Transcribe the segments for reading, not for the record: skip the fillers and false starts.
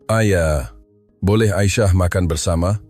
Ayah, boleh Aisyah makan bersama?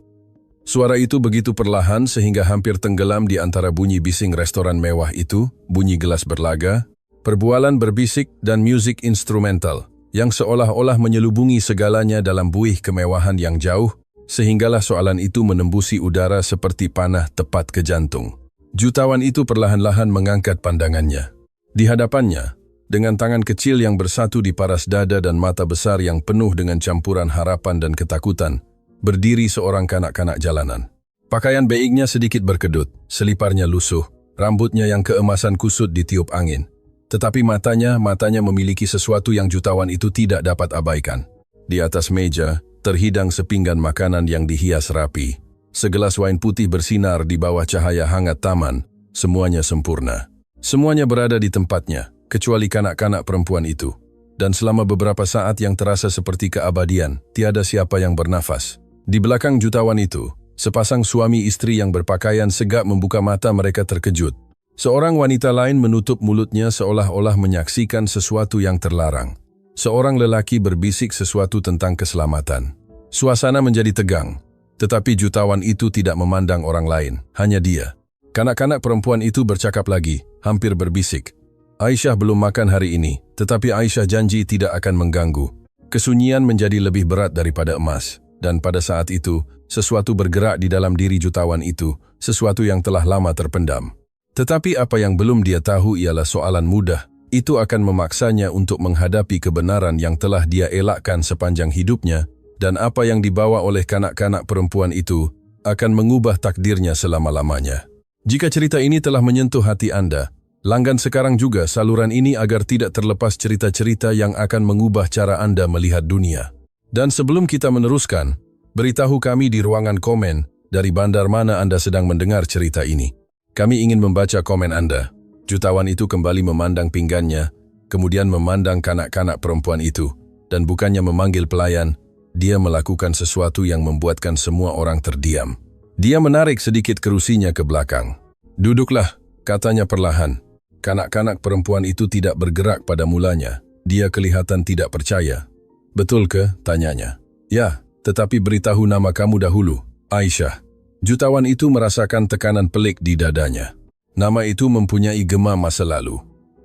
Suara itu begitu perlahan sehingga hampir tenggelam di antara bunyi bising restoran mewah itu, bunyi gelas berlaga, perbualan berbisik dan musik instrumental yang seolah-olah menyelubungi segalanya dalam buih kemewahan yang jauh, sehinggalah soalan itu menembusi udara seperti panah tepat ke jantung. Jutawan itu perlahan-lahan mengangkat pandangannya. Di hadapannya, dengan tangan kecil yang bersatu di paras dada dan mata besar yang penuh dengan campuran harapan dan ketakutan, berdiri seorang kanak-kanak jalanan. Pakaian beignya sedikit berkedut, seliparnya lusuh, rambutnya yang keemasan kusut ditiup angin. Tetapi matanya memiliki sesuatu yang jutawan itu tidak dapat abaikan. Di atas meja, terhidang sepinggan makanan yang dihias rapi. Segelas wain putih bersinar di bawah cahaya hangat taman, semuanya sempurna. Semuanya berada di tempatnya, kecuali kanak-kanak perempuan itu. Dan selama beberapa saat yang terasa seperti keabadian, tiada siapa yang bernafas. Di belakang jutawan itu, sepasang suami istri yang berpakaian segak membuka mata mereka terkejut. Seorang wanita lain menutup mulutnya seolah-olah menyaksikan sesuatu yang terlarang. Seorang lelaki berbisik sesuatu tentang keselamatan. Suasana menjadi tegang, tetapi jutawan itu tidak memandang orang lain, hanya dia. Kanak-kanak perempuan itu bercakap lagi, hampir berbisik. Aisyah belum makan hari ini, tetapi Aisyah janji tidak akan mengganggu. Kesunyian menjadi lebih berat daripada emas, dan pada saat itu, sesuatu bergerak di dalam diri jutawan itu, sesuatu yang telah lama terpendam. Tetapi apa yang belum dia tahu ialah soalan mudah, itu akan memaksanya untuk menghadapi kebenaran yang telah dia elakkan sepanjang hidupnya, dan apa yang dibawa oleh kanak-kanak perempuan itu akan mengubah takdirnya selama-lamanya. Jika cerita ini telah menyentuh hati Anda, langgan sekarang juga saluran ini agar tidak terlepas cerita-cerita yang akan mengubah cara Anda melihat dunia. Dan sebelum kita meneruskan, beritahu kami di ruangan komen dari bandar mana Anda sedang mendengar cerita ini. Kami ingin membaca komen Anda. Jutawan itu kembali memandang pinggannya, kemudian memandang kanak-kanak perempuan itu, dan bukannya memanggil pelayan, dia melakukan sesuatu yang membuatkan semua orang terdiam. Dia menarik sedikit kerusinya ke belakang. "Duduklah," katanya perlahan. Kanak-kanak perempuan itu tidak bergerak pada mulanya. Dia kelihatan tidak percaya. "Betul ke?" tanyanya. "Ya, tetapi beritahu nama kamu dahulu." "Aisyah." Jutawan itu merasakan tekanan pelik di dadanya. Nama itu mempunyai gema masa lalu.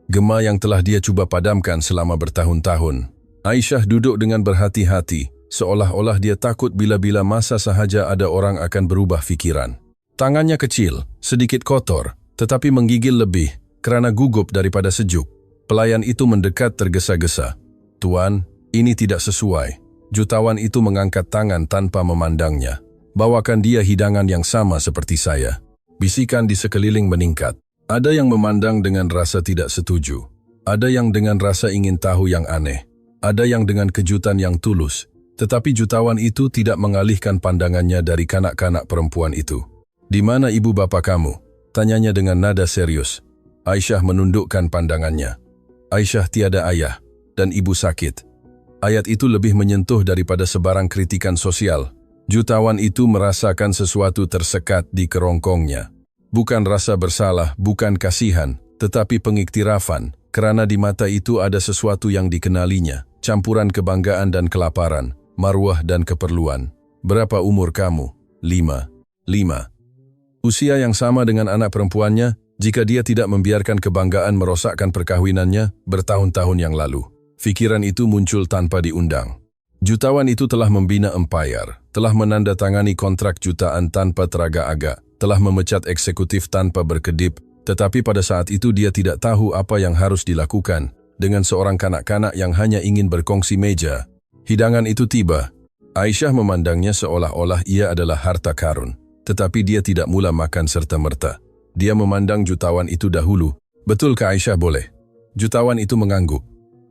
Gema yang telah dia coba padamkan selama bertahun-tahun. Aisyah duduk dengan berhati-hati, seolah-olah dia takut bila-bila masa sahaja ada orang akan berubah fikiran. Tangannya kecil, sedikit kotor, tetapi menggigil lebih, kerana gugup daripada sejuk. Pelayan itu mendekat tergesa-gesa. "Tuan, ini tidak sesuai." Jutawan itu mengangkat tangan tanpa memandangnya. "Bawakan dia hidangan yang sama seperti saya." Bisikan di sekeliling meningkat. Ada yang memandang dengan rasa tidak setuju. Ada yang dengan rasa ingin tahu yang aneh. Ada yang dengan kejutan yang tulus. Tetapi jutawan itu tidak mengalihkan pandangannya dari kanak-kanak perempuan itu. "Di mana ibu bapa kamu?" tanyanya dengan nada serius. Aisyah menundukkan pandangannya. Aisyah tiada ayah, dan ibu sakit. Ayat itu lebih menyentuh daripada sebarang kritikan sosial. Jutawan itu merasakan sesuatu tersekat di kerongkongnya. Bukan rasa bersalah, bukan kasihan, tetapi pengiktirafan, kerana di mata itu ada sesuatu yang dikenalinya, campuran kebanggaan dan kelaparan, maruah dan keperluan. "Berapa umur kamu?" "5." Usia yang sama dengan anak perempuannya, jika dia tidak membiarkan kebanggaan merosakkan perkahwinannya bertahun-tahun yang lalu. Fikiran itu muncul tanpa diundang. Jutawan itu telah membina empayar, telah menandatangani kontrak jutaan tanpa teraga-aga, telah memecat eksekutif tanpa berkedip, tetapi pada saat itu dia tidak tahu apa yang harus dilakukan dengan seorang kanak-kanak yang hanya ingin berkongsi meja. Hidangan itu tiba. Aisyah memandangnya seolah-olah ia adalah harta karun, tetapi dia tidak mula makan serta-merta. Dia memandang jutawan itu dahulu. "Betulkah Aisyah boleh?" Jutawan itu mengangguk.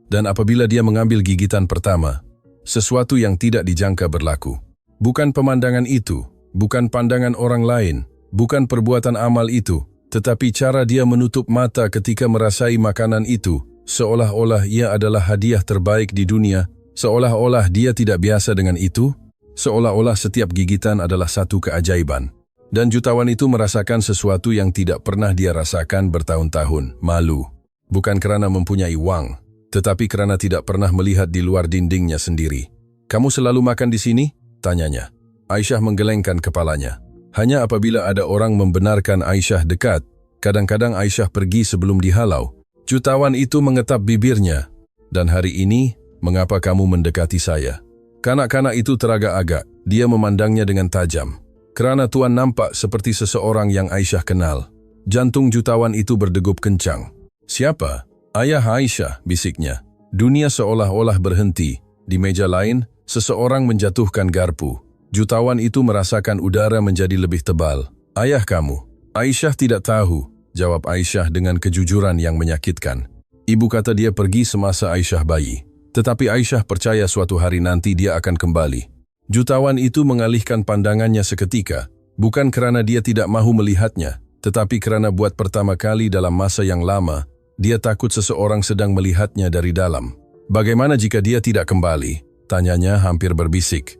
Dan apabila dia mengambil gigitan pertama, sesuatu yang tidak dijangka berlaku. Bukan pemandangan itu, bukan pandangan orang lain, bukan perbuatan amal itu, tetapi cara dia menutup mata ketika merasai makanan itu, seolah-olah ia adalah hadiah terbaik di dunia, seolah-olah dia tidak biasa dengan itu, seolah-olah setiap gigitan adalah satu keajaiban. Dan jutawan itu merasakan sesuatu yang tidak pernah dia rasakan bertahun-tahun, malu. Bukan kerana mempunyai wang, tetapi karena tidak pernah melihat di luar dindingnya sendiri. "Kamu selalu makan di sini?" tanyanya. Aisyah menggelengkan kepalanya. Hanya apabila ada orang membenarkan Aisyah dekat, kadang-kadang Aisyah pergi sebelum dihalau. Jutawan itu mengetap bibirnya. "Dan hari ini, mengapa kamu mendekati saya?" Kanak-kanak itu teragak-agak. Dia memandangnya dengan tajam. Kerana tuan nampak seperti seseorang yang Aisyah kenal. Jantung jutawan itu berdegup kencang. "Siapa?" "Ayah Aisyah," bisiknya. Dunia seolah-olah berhenti. Di meja lain, seseorang menjatuhkan garpu. Jutawan itu merasakan udara menjadi lebih tebal. "Ayah kamu." "Aisyah tidak tahu," jawab Aisyah dengan kejujuran yang menyakitkan. Ibu kata dia pergi semasa Aisyah bayi. Tetapi Aisyah percaya suatu hari nanti dia akan kembali. Jutawan itu mengalihkan pandangannya seketika, bukan kerana dia tidak mahu melihatnya, tetapi kerana buat pertama kali dalam masa yang lama, dia takut seseorang sedang melihatnya dari dalam. "Bagaimana jika dia tidak kembali?" tanyanya hampir berbisik.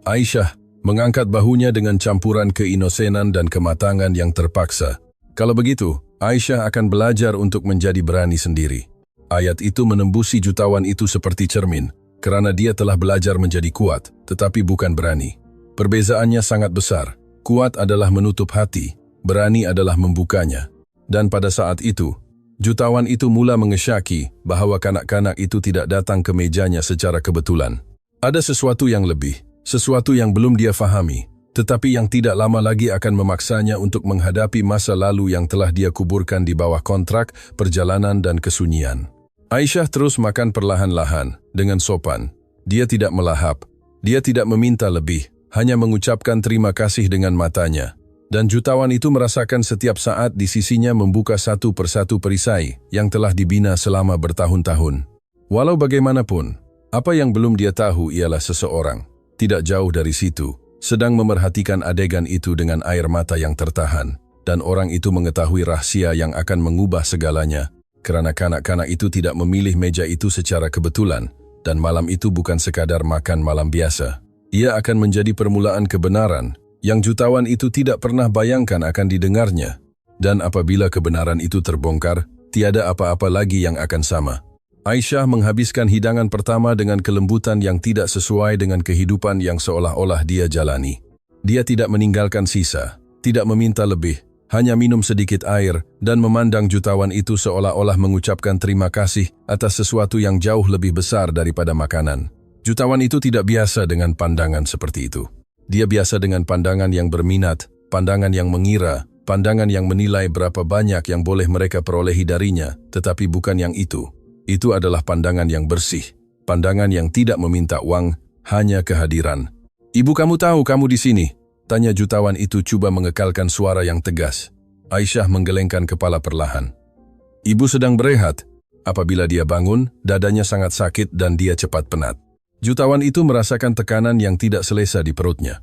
Aisyah mengangkat bahunya dengan campuran keinosenan dan kematangan yang terpaksa. "Kalau begitu, Aisyah akan belajar untuk menjadi berani sendiri." Ayat itu menembusi jutawan itu seperti cermin, kerana dia telah belajar menjadi kuat, tetapi bukan berani. Perbezaannya sangat besar. Kuat adalah menutup hati, berani adalah membukanya. Dan pada saat itu, jutawan itu mula mengesyaki bahawa kanak-kanak itu tidak datang ke mejanya secara kebetulan. Ada sesuatu yang lebih, sesuatu yang belum dia fahami, tetapi yang tidak lama lagi akan memaksanya untuk menghadapi masa lalu yang telah dia kuburkan di bawah kontrak, perjalanan dan kesunyian. Aisyah terus makan perlahan-lahan, dengan sopan. Dia tidak melahap, dia tidak meminta lebih, hanya mengucapkan terima kasih dengan matanya. Dan jutawan itu merasakan setiap saat di sisinya membuka satu persatu perisai yang telah dibina selama bertahun-tahun. Walau bagaimanapun, apa yang belum dia tahu ialah seseorang, tidak jauh dari situ, sedang memerhatikan adegan itu dengan air mata yang tertahan. Dan orang itu mengetahui rahasia yang akan mengubah segalanya. Kerana kanak-kanak itu tidak memilih meja itu secara kebetulan, dan malam itu bukan sekadar makan malam biasa. Ia akan menjadi permulaan kebenaran, yang jutawan itu tidak pernah bayangkan akan didengarnya. Dan apabila kebenaran itu terbongkar, tiada apa-apa lagi yang akan sama. Aisyah menghabiskan hidangan pertama dengan kelembutan yang tidak sesuai dengan kehidupan yang seolah-olah dia jalani. Dia tidak meninggalkan sisa, tidak meminta lebih, hanya minum sedikit air dan memandang jutawan itu seolah-olah mengucapkan terima kasih atas sesuatu yang jauh lebih besar daripada makanan. Jutawan itu tidak biasa dengan pandangan seperti itu. Dia biasa dengan pandangan yang berminat, pandangan yang mengira, pandangan yang menilai berapa banyak yang boleh mereka perolehi darinya, tetapi bukan yang itu. Itu adalah pandangan yang bersih, pandangan yang tidak meminta uang, hanya kehadiran. "Ibu kamu tahu kamu di sini?" tanya jutawan itu cuba mengekalkan suara yang tegas. Aisyah menggelengkan kepala perlahan. "Ibu sedang berehat." Apabila dia bangun, dadanya sangat sakit dan dia cepat penat. Jutawan itu merasakan tekanan yang tidak selesa di perutnya.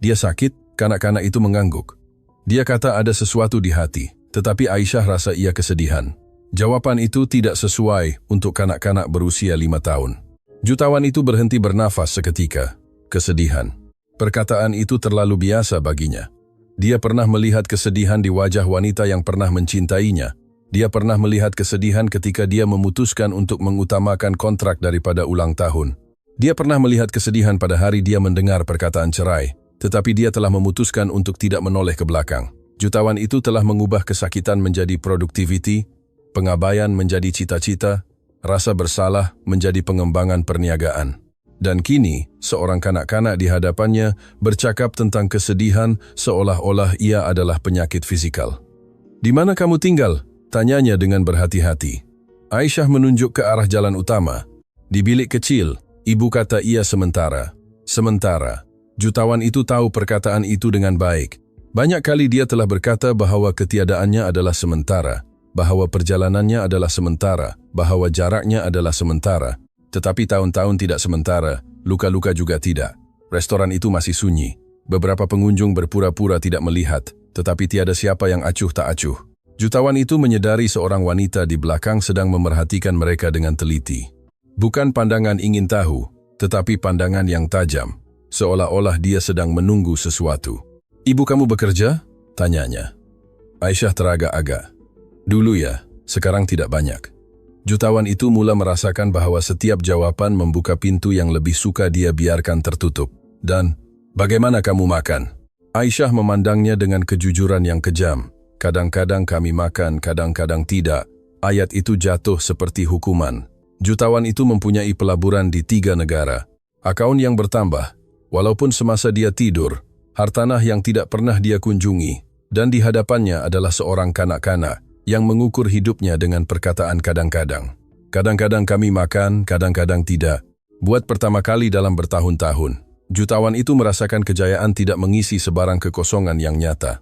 Dia sakit, kanak-kanak itu mengangguk. Dia kata ada sesuatu di hati, tetapi Aisyah rasa ia kesedihan. Jawaban itu tidak sesuai untuk kanak-kanak berusia 5 tahun. Jutawan itu berhenti bernafas seketika. Kesedihan. Perkataan itu terlalu biasa baginya. Dia pernah melihat kesedihan di wajah wanita yang pernah mencintainya. Dia pernah melihat kesedihan ketika dia memutuskan untuk mengutamakan kontrak daripada ulang tahun. Dia pernah melihat kesedihan pada hari dia mendengar perkataan cerai, tetapi dia telah memutuskan untuk tidak menoleh ke belakang. Jutawan itu telah mengubah kesakitan menjadi produktiviti, pengabaian menjadi cita-cita, rasa bersalah menjadi pengembangan perniagaan. Dan kini, seorang kanak-kanak di hadapannya bercakap tentang kesedihan seolah-olah ia adalah penyakit fisikal. "Di mana kamu tinggal?" tanyanya dengan berhati-hati. Aisyah menunjuk ke arah jalan utama. "Di bilik kecil," ibu kata ia sementara. Sementara. Jutawan itu tahu perkataan itu dengan baik. Banyak kali dia telah berkata bahawa ketiadaannya adalah sementara, bahawa perjalanannya adalah sementara, bahawa jaraknya adalah sementara. Tetapi tahun-tahun tidak sementara, luka-luka juga tidak. Restoran itu masih sunyi. Beberapa pengunjung berpura-pura tidak melihat, tetapi tiada siapa yang acuh tak acuh. Jutawan itu menyedari seorang wanita di belakang sedang memerhatikan mereka dengan teliti. Bukan pandangan ingin tahu, tetapi pandangan yang tajam, seolah-olah dia sedang menunggu sesuatu. "Ibu kamu bekerja?" tanyanya. Aisyah teragak-agak. "Dulu ya, sekarang tidak banyak." Jutawan itu mula merasakan bahwa setiap jawaban membuka pintu yang lebih suka dia biarkan tertutup. Dan, bagaimana kamu makan? Aisyah memandangnya dengan kejujuran yang kejam. Kadang-kadang kami makan, kadang-kadang tidak. Ayat itu jatuh seperti hukuman. Jutawan itu mempunyai pelaburan di 3 negara. Akaun yang bertambah, walaupun semasa dia tidur, hartanah yang tidak pernah dia kunjungi, dan di hadapannya adalah seorang kanak-kanak yang mengukur hidupnya dengan perkataan kadang-kadang. Kadang-kadang kami makan, kadang-kadang tidak. Buat pertama kali dalam bertahun-tahun, jutawan itu merasakan kejayaan tidak mengisi sebarang kekosongan yang nyata.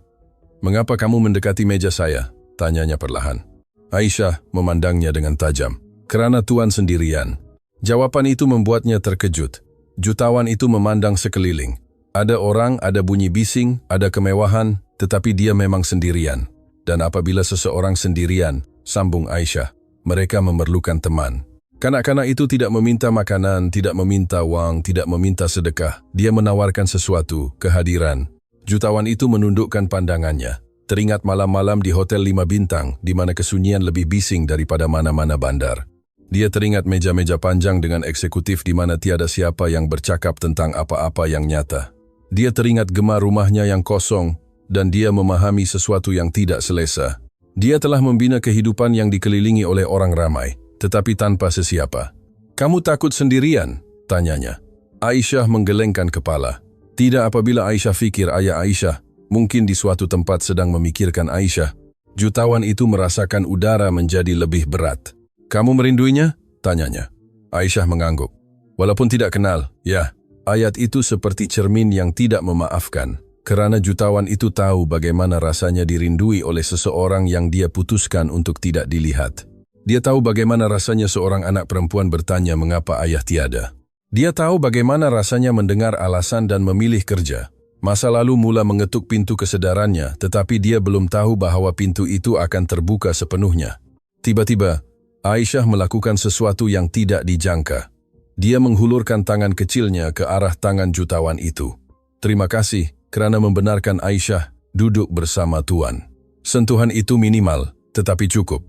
Mengapa kamu mendekati meja saya? Tanyanya perlahan. Aisyah memandangnya dengan tajam. Kerana Tuan sendirian. Jawaban itu membuatnya terkejut. Jutawan itu memandang sekeliling. Ada orang, ada bunyi bising, ada kemewahan, tetapi dia memang sendirian. Dan apabila seseorang sendirian, sambung Aisyah, mereka memerlukan teman. Kanak-kanak itu tidak meminta makanan, tidak meminta wang, tidak meminta sedekah. Dia menawarkan sesuatu, kehadiran. Jutawan itu menundukkan pandangannya. Teringat malam-malam di Hotel 5 Bintang, di mana kesunyian lebih bising daripada mana-mana bandar. Dia teringat meja-meja panjang dengan eksekutif di mana tiada siapa yang bercakap tentang apa-apa yang nyata. Dia teringat gema rumahnya yang kosong, dan dia memahami sesuatu yang tidak selesa. Dia telah membina kehidupan yang dikelilingi oleh orang ramai, tetapi tanpa sesiapa. Kamu takut sendirian? Tanyanya. Aisyah menggelengkan kepala. Tidak apabila Aisyah fikir ayah Aisyah, mungkin di suatu tempat sedang memikirkan Aisyah. Jutawan itu merasakan udara menjadi lebih berat. Kamu merinduinya? Tanyanya. Aisyah mengangguk. Walaupun tidak kenal, ya. Ayat itu seperti cermin yang tidak memaafkan. Kerana jutawan itu tahu bagaimana rasanya dirindui oleh seseorang yang dia putuskan untuk tidak dilihat. Dia tahu bagaimana rasanya seorang anak perempuan bertanya mengapa ayah tiada. Dia tahu bagaimana rasanya mendengar alasan dan memilih kerja. Masa lalu mula mengetuk pintu kesedarannya, tetapi dia belum tahu bahwa pintu itu akan terbuka sepenuhnya. Tiba-tiba, Aisyah melakukan sesuatu yang tidak dijangka. Dia menghulurkan tangan kecilnya ke arah tangan jutawan itu. Terima kasih kerana membenarkan Aisyah duduk bersama Tuan. Sentuhan itu minimal, tetapi cukup.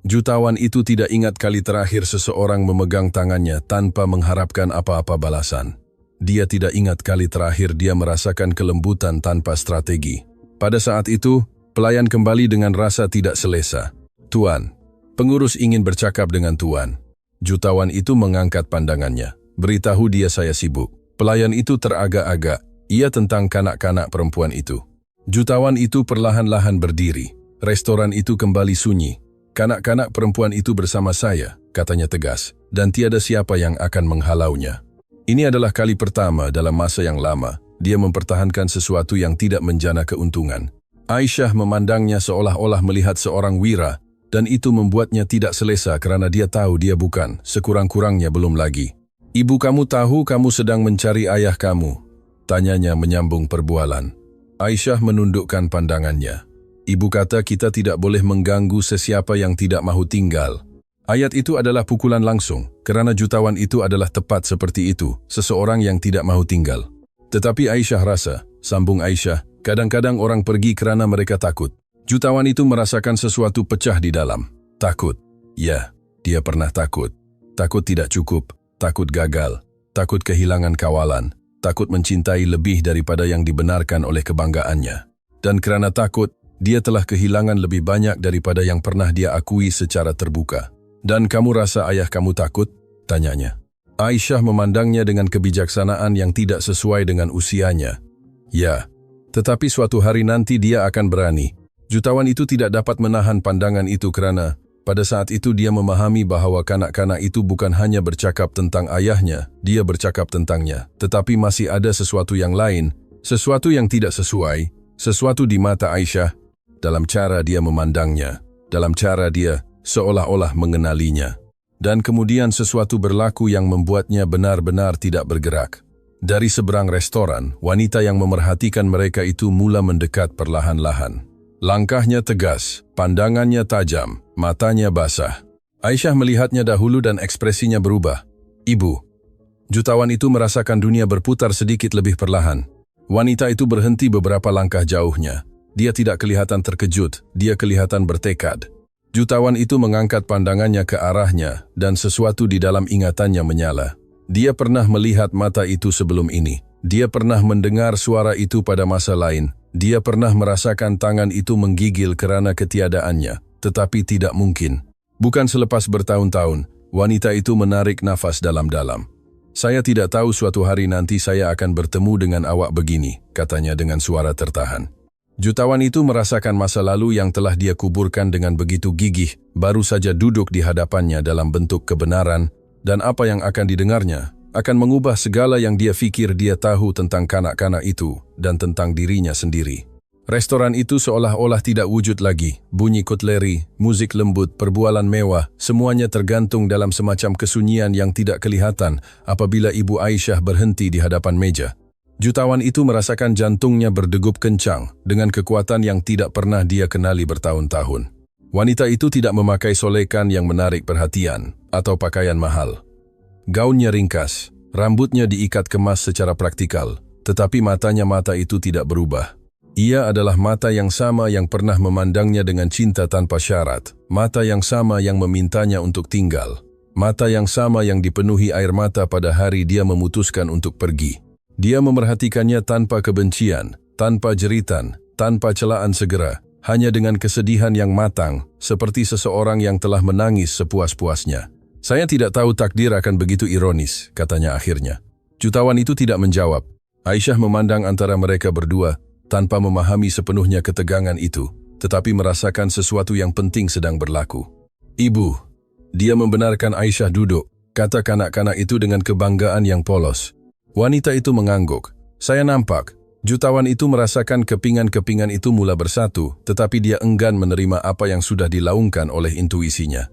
Jutawan itu tidak ingat kali terakhir seseorang memegang tangannya tanpa mengharapkan apa-apa balasan. Dia tidak ingat kali terakhir dia merasakan kelembutan tanpa strategi. Pada saat itu, pelayan kembali dengan rasa tidak selesa. Tuan, pengurus ingin bercakap dengan Tuan. Jutawan itu mengangkat pandangannya. Beritahu dia saya sibuk. Pelayan itu teragak-agak. Ia tentang kanak-kanak perempuan itu. Jutawan itu perlahan-lahan berdiri. Restoran itu kembali sunyi. Kanak-kanak perempuan itu bersama saya, katanya tegas, dan tiada siapa yang akan menghalaunya. Ini adalah kali pertama dalam masa yang lama, dia mempertahankan sesuatu yang tidak menjana keuntungan. Aisyah memandangnya seolah-olah melihat seorang wira, dan itu membuatnya tidak selesa kerana dia tahu dia bukan, sekurang-kurangnya belum lagi. Ibu kamu tahu kamu sedang mencari ayah kamu? Tanyanya menyambung perbualan. Aisyah menundukkan pandangannya. Ibu kata kita tidak boleh mengganggu sesiapa yang tidak mahu tinggal. Ayat itu adalah pukulan langsung, kerana jutawan itu adalah tepat seperti itu, seseorang yang tidak mahu tinggal. Tetapi Aisyah rasa, sambung Aisyah, kadang-kadang orang pergi kerana mereka takut. Jutawan itu merasakan sesuatu pecah di dalam. Takut. Ya, dia pernah takut. Takut tidak cukup, takut gagal, takut kehilangan kawalan, takut mencintai lebih daripada yang dibenarkan oleh kebanggaannya. Dan kerana takut, dia telah kehilangan lebih banyak daripada yang pernah dia akui secara terbuka. Dan kamu rasa ayah kamu takut? Tanyanya. Aisyah memandangnya dengan kebijaksanaan yang tidak sesuai dengan usianya. Ya, tetapi suatu hari nanti dia akan berani. Jutawan itu tidak dapat menahan pandangan itu kerana pada saat itu dia memahami bahwa kanak-kanak itu bukan hanya bercakap tentang ayahnya, dia bercakap tentangnya, tetapi masih ada sesuatu yang lain, sesuatu yang tidak sesuai, sesuatu di mata Aisyah, dalam cara dia memandangnya, dalam cara dia seolah-olah mengenalinya. Dan kemudian sesuatu berlaku yang membuatnya benar-benar tidak bergerak. Dari seberang restoran, wanita yang memerhatikan mereka itu mula mendekat perlahan-lahan. Langkahnya tegas, pandangannya tajam, matanya basah. Aisyah melihatnya dahulu dan ekspresinya berubah. Ibu. Jutawan itu merasakan dunia berputar sedikit lebih perlahan. Wanita itu berhenti beberapa langkah jauhnya. Dia tidak kelihatan terkejut, dia kelihatan bertekad. Jutawan itu mengangkat pandangannya ke arahnya dan sesuatu di dalam ingatannya menyala. Dia pernah melihat mata itu sebelum ini. Dia pernah mendengar suara itu pada masa lain. Dia pernah merasakan tangan itu menggigil karena ketiadaannya. Tetapi tidak mungkin. Bukan selepas bertahun-tahun, wanita itu menarik nafas dalam-dalam. Saya tidak tahu suatu hari nanti saya akan bertemu dengan awak begini, katanya dengan suara tertahan. Jutawan itu merasakan masa lalu yang telah dia kuburkan dengan begitu gigih, baru saja duduk di hadapannya dalam bentuk kebenaran, dan apa yang akan didengarnya akan mengubah segala yang dia pikir dia tahu tentang kanak-kanak itu dan tentang dirinya sendiri. Restoran itu seolah-olah tidak wujud lagi. Bunyi kutleri, musik lembut, perbualan mewah, semuanya tergantung dalam semacam kesunyian yang tidak kelihatan apabila Ibu Aisyah berhenti di hadapan meja. Jutawan itu merasakan jantungnya berdegup kencang dengan kekuatan yang tidak pernah dia kenali bertahun-tahun. Wanita itu tidak memakai solekan yang menarik perhatian atau pakaian mahal. Gaunnya ringkas, rambutnya diikat kemas secara praktikal, tetapi matanya mata itu tidak berubah. Ia adalah mata yang sama yang pernah memandangnya dengan cinta tanpa syarat, mata yang sama yang memintanya untuk tinggal, mata yang sama yang dipenuhi air mata pada hari dia memutuskan untuk pergi. Dia memerhatikannya tanpa kebencian, tanpa jeritan, tanpa celaan segera, hanya dengan kesedihan yang matang, seperti seseorang yang telah menangis sepuas-puasnya. Saya tidak tahu takdir akan begitu ironis, katanya akhirnya. Jutawan itu tidak menjawab. Aisyah memandang antara mereka berdua, tanpa memahami sepenuhnya ketegangan itu, tetapi merasakan sesuatu yang penting sedang berlaku. Ibu, dia membenarkan Aisyah duduk, kata kanak-kanak itu dengan kebanggaan yang polos. Wanita itu mengangguk. Saya nampak. Jutawan itu merasakan kepingan-kepingan itu mula bersatu, tetapi dia enggan menerima apa yang sudah dilaungkan oleh intuisinya.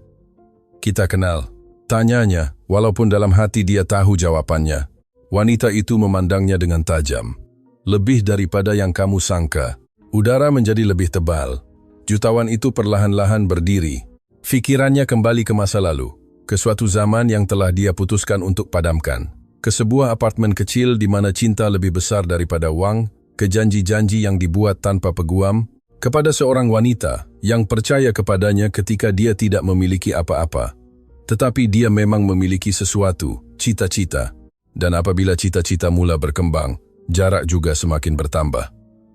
Kita kenal, tanyanya, walaupun dalam hati dia tahu jawabannya. Wanita itu memandangnya dengan tajam. Lebih daripada yang kamu sangka. Udara menjadi lebih tebal. Jutawan itu perlahan-lahan berdiri. Fikirannya kembali ke masa lalu, ke suatu zaman yang telah dia putuskan untuk padamkan. Ke sebuah apartemen kecil di mana cinta lebih besar daripada wang, ke janji-janji yang dibuat tanpa peguam, kepada seorang wanita yang percaya kepadanya ketika dia tidak memiliki apa-apa. Tetapi dia memang memiliki sesuatu, cita-cita. Dan apabila cita-cita mula berkembang, jarak juga semakin bertambah.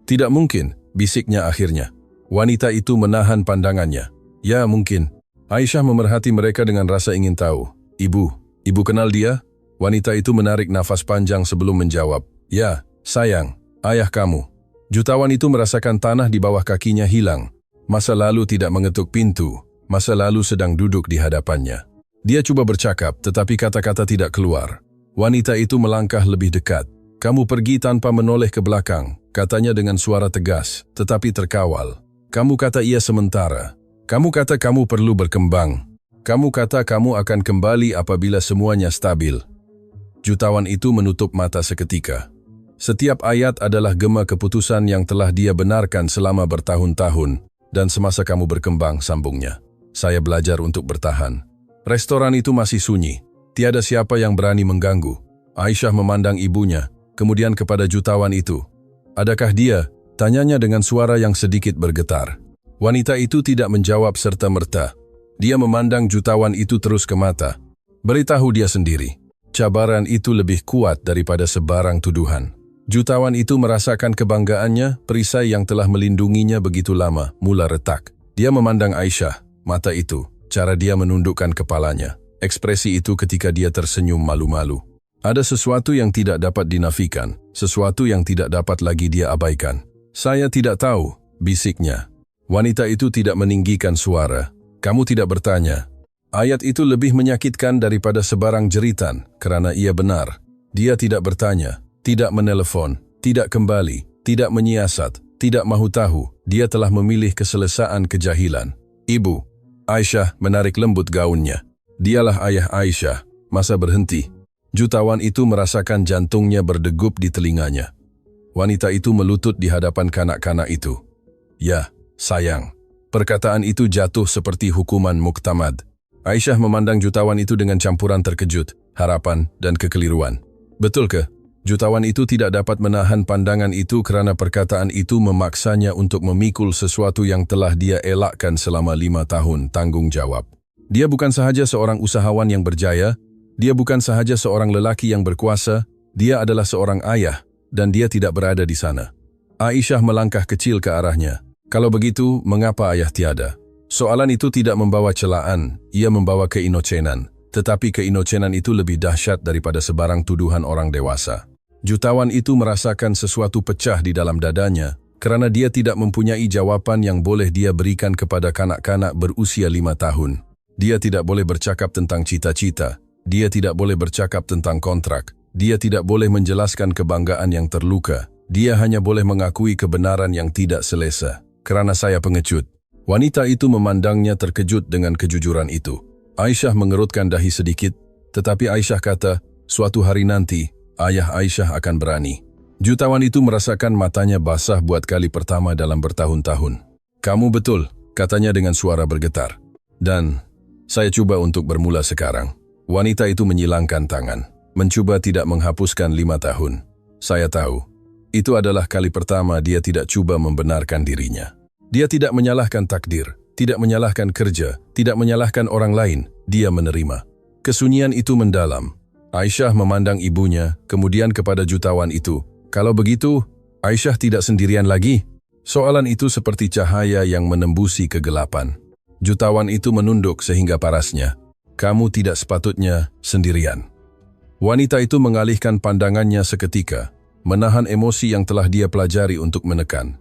Tidak mungkin, bisiknya akhirnya. Wanita itu menahan pandangannya. Ya mungkin. Aisyah memerhati mereka dengan rasa ingin tahu. Ibu kenal dia? Wanita itu menarik nafas panjang sebelum menjawab. Ya, sayang, ayah kamu. Jutawan itu merasakan tanah di bawah kakinya hilang. Masa lalu tidak mengetuk pintu. Masa lalu sedang duduk di hadapannya. Dia coba bercakap, tetapi kata-kata tidak keluar. Wanita itu melangkah lebih dekat. Kamu pergi tanpa menoleh ke belakang, katanya dengan suara tegas, tetapi terkawal. Kamu kata ia sementara. Kamu kata kamu perlu berkembang. Kamu kata kamu akan kembali apabila semuanya stabil. Jutawan itu menutup mata seketika. Setiap ayat adalah gema keputusan yang telah dia benarkan selama bertahun-tahun, dan semasa kamu berkembang, sambungnya. Saya belajar untuk bertahan. Restoran itu masih sunyi. Tiada siapa yang berani mengganggu. Aisyah memandang ibunya, kemudian kepada jutawan itu. Adakah dia? Tanyanya dengan suara yang sedikit bergetar. Wanita itu tidak menjawab serta-merta. Dia memandang jutawan itu terus ke mata. Beritahu dia sendiri. Cabaran itu lebih kuat daripada sebarang tuduhan. Jutawan itu merasakan kebanggaannya, perisai yang telah melindunginya begitu lama, mula retak. Dia memandang Aisyah, mata itu, cara dia menundukkan kepalanya. Ekspresi itu ketika dia tersenyum malu-malu. Ada sesuatu yang tidak dapat dinafikan, sesuatu yang tidak dapat lagi dia abaikan. Saya tidak tahu, bisiknya. Wanita itu tidak meninggikan suara. Kamu tidak bertanya. Ayat itu lebih menyakitkan daripada sebarang jeritan, kerana ia benar. Dia tidak bertanya, tidak menelepon, tidak kembali, tidak menyiasat, tidak mahu tahu. Dia telah memilih keselesaan kejahilan. Ibu, Aisyah menarik lembut gaunnya. Dialah ayah Aisyah. Masa berhenti. Jutawan itu merasakan jantungnya berdegup di telinganya. Wanita itu melutut di hadapan kanak-kanak itu. Ya, sayang. Perkataan itu jatuh seperti hukuman muktamad. Aisyah memandang jutawan itu dengan campuran terkejut, harapan, dan kekeliruan. Betul ke? Jutawan itu tidak dapat menahan pandangan itu kerana perkataan itu memaksanya untuk memikul sesuatu yang telah dia elakkan selama 5 tahun tanggung jawab. Dia bukan sahaja seorang usahawan yang berjaya, dia bukan sahaja seorang lelaki yang berkuasa, dia adalah seorang ayah dan dia tidak berada di sana. Aisyah melangkah kecil ke arahnya. Kalau begitu, mengapa ayah tiada? Soalan itu tidak membawa celaan, ia membawa keinocenan. Tetapi keinocenan itu lebih dahsyat daripada sebarang tuduhan orang dewasa. Jutawan itu merasakan sesuatu pecah di dalam dadanya kerana dia tidak mempunyai jawapan yang boleh dia berikan kepada kanak-kanak berusia 5 tahun. Dia tidak boleh bercakap tentang cita-cita, dia tidak boleh bercakap tentang kontrak, dia tidak boleh menjelaskan kebanggaan yang terluka, dia hanya boleh mengakui kebenaran yang tidak selesa. Kerana saya pengecut. Wanita itu memandangnya terkejut dengan kejujuran itu. Aisyah mengerutkan dahi sedikit, tetapi Aisyah kata, suatu hari nanti, ayah Aisyah akan berani. Jutawan itu merasakan matanya basah buat kali pertama dalam bertahun-tahun. Kamu betul, katanya dengan suara bergetar. Dan, saya cuba untuk bermula sekarang. Wanita itu menyilangkan tangan, mencuba tidak menghapuskan 5 tahun. Saya tahu, itu adalah kali pertama dia tidak cuba membenarkan dirinya. Dia tidak menyalahkan takdir, tidak menyalahkan kerja, tidak menyalahkan orang lain, dia menerima. Kesunyian itu mendalam. Aisyah memandang ibunya, kemudian kepada jutawan itu. Kalau begitu, Aisyah tidak sendirian lagi? Soalan itu seperti cahaya yang menembusi kegelapan. Jutawan itu menunduk sehingga parasnya. Kamu tidak sepatutnya sendirian. Wanita itu mengalihkan pandangannya seketika, menahan emosi yang telah dia pelajari untuk menekan.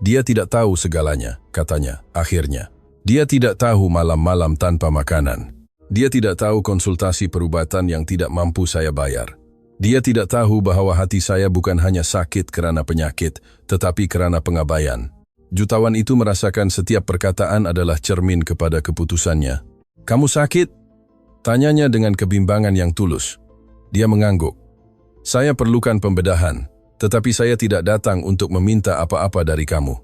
Dia tidak tahu segalanya, katanya, akhirnya. Dia tidak tahu malam-malam tanpa makanan. Dia tidak tahu konsultasi perubatan yang tidak mampu saya bayar. Dia tidak tahu bahwa hati saya bukan hanya sakit kerana penyakit, tetapi kerana pengabaian. Jutawan itu merasakan setiap perkataan adalah cermin kepada keputusannya. Kamu sakit? Tanyanya dengan kebimbangan yang tulus. Dia mengangguk. Saya perlukan pembedahan, tetapi saya tidak datang untuk meminta apa-apa dari kamu.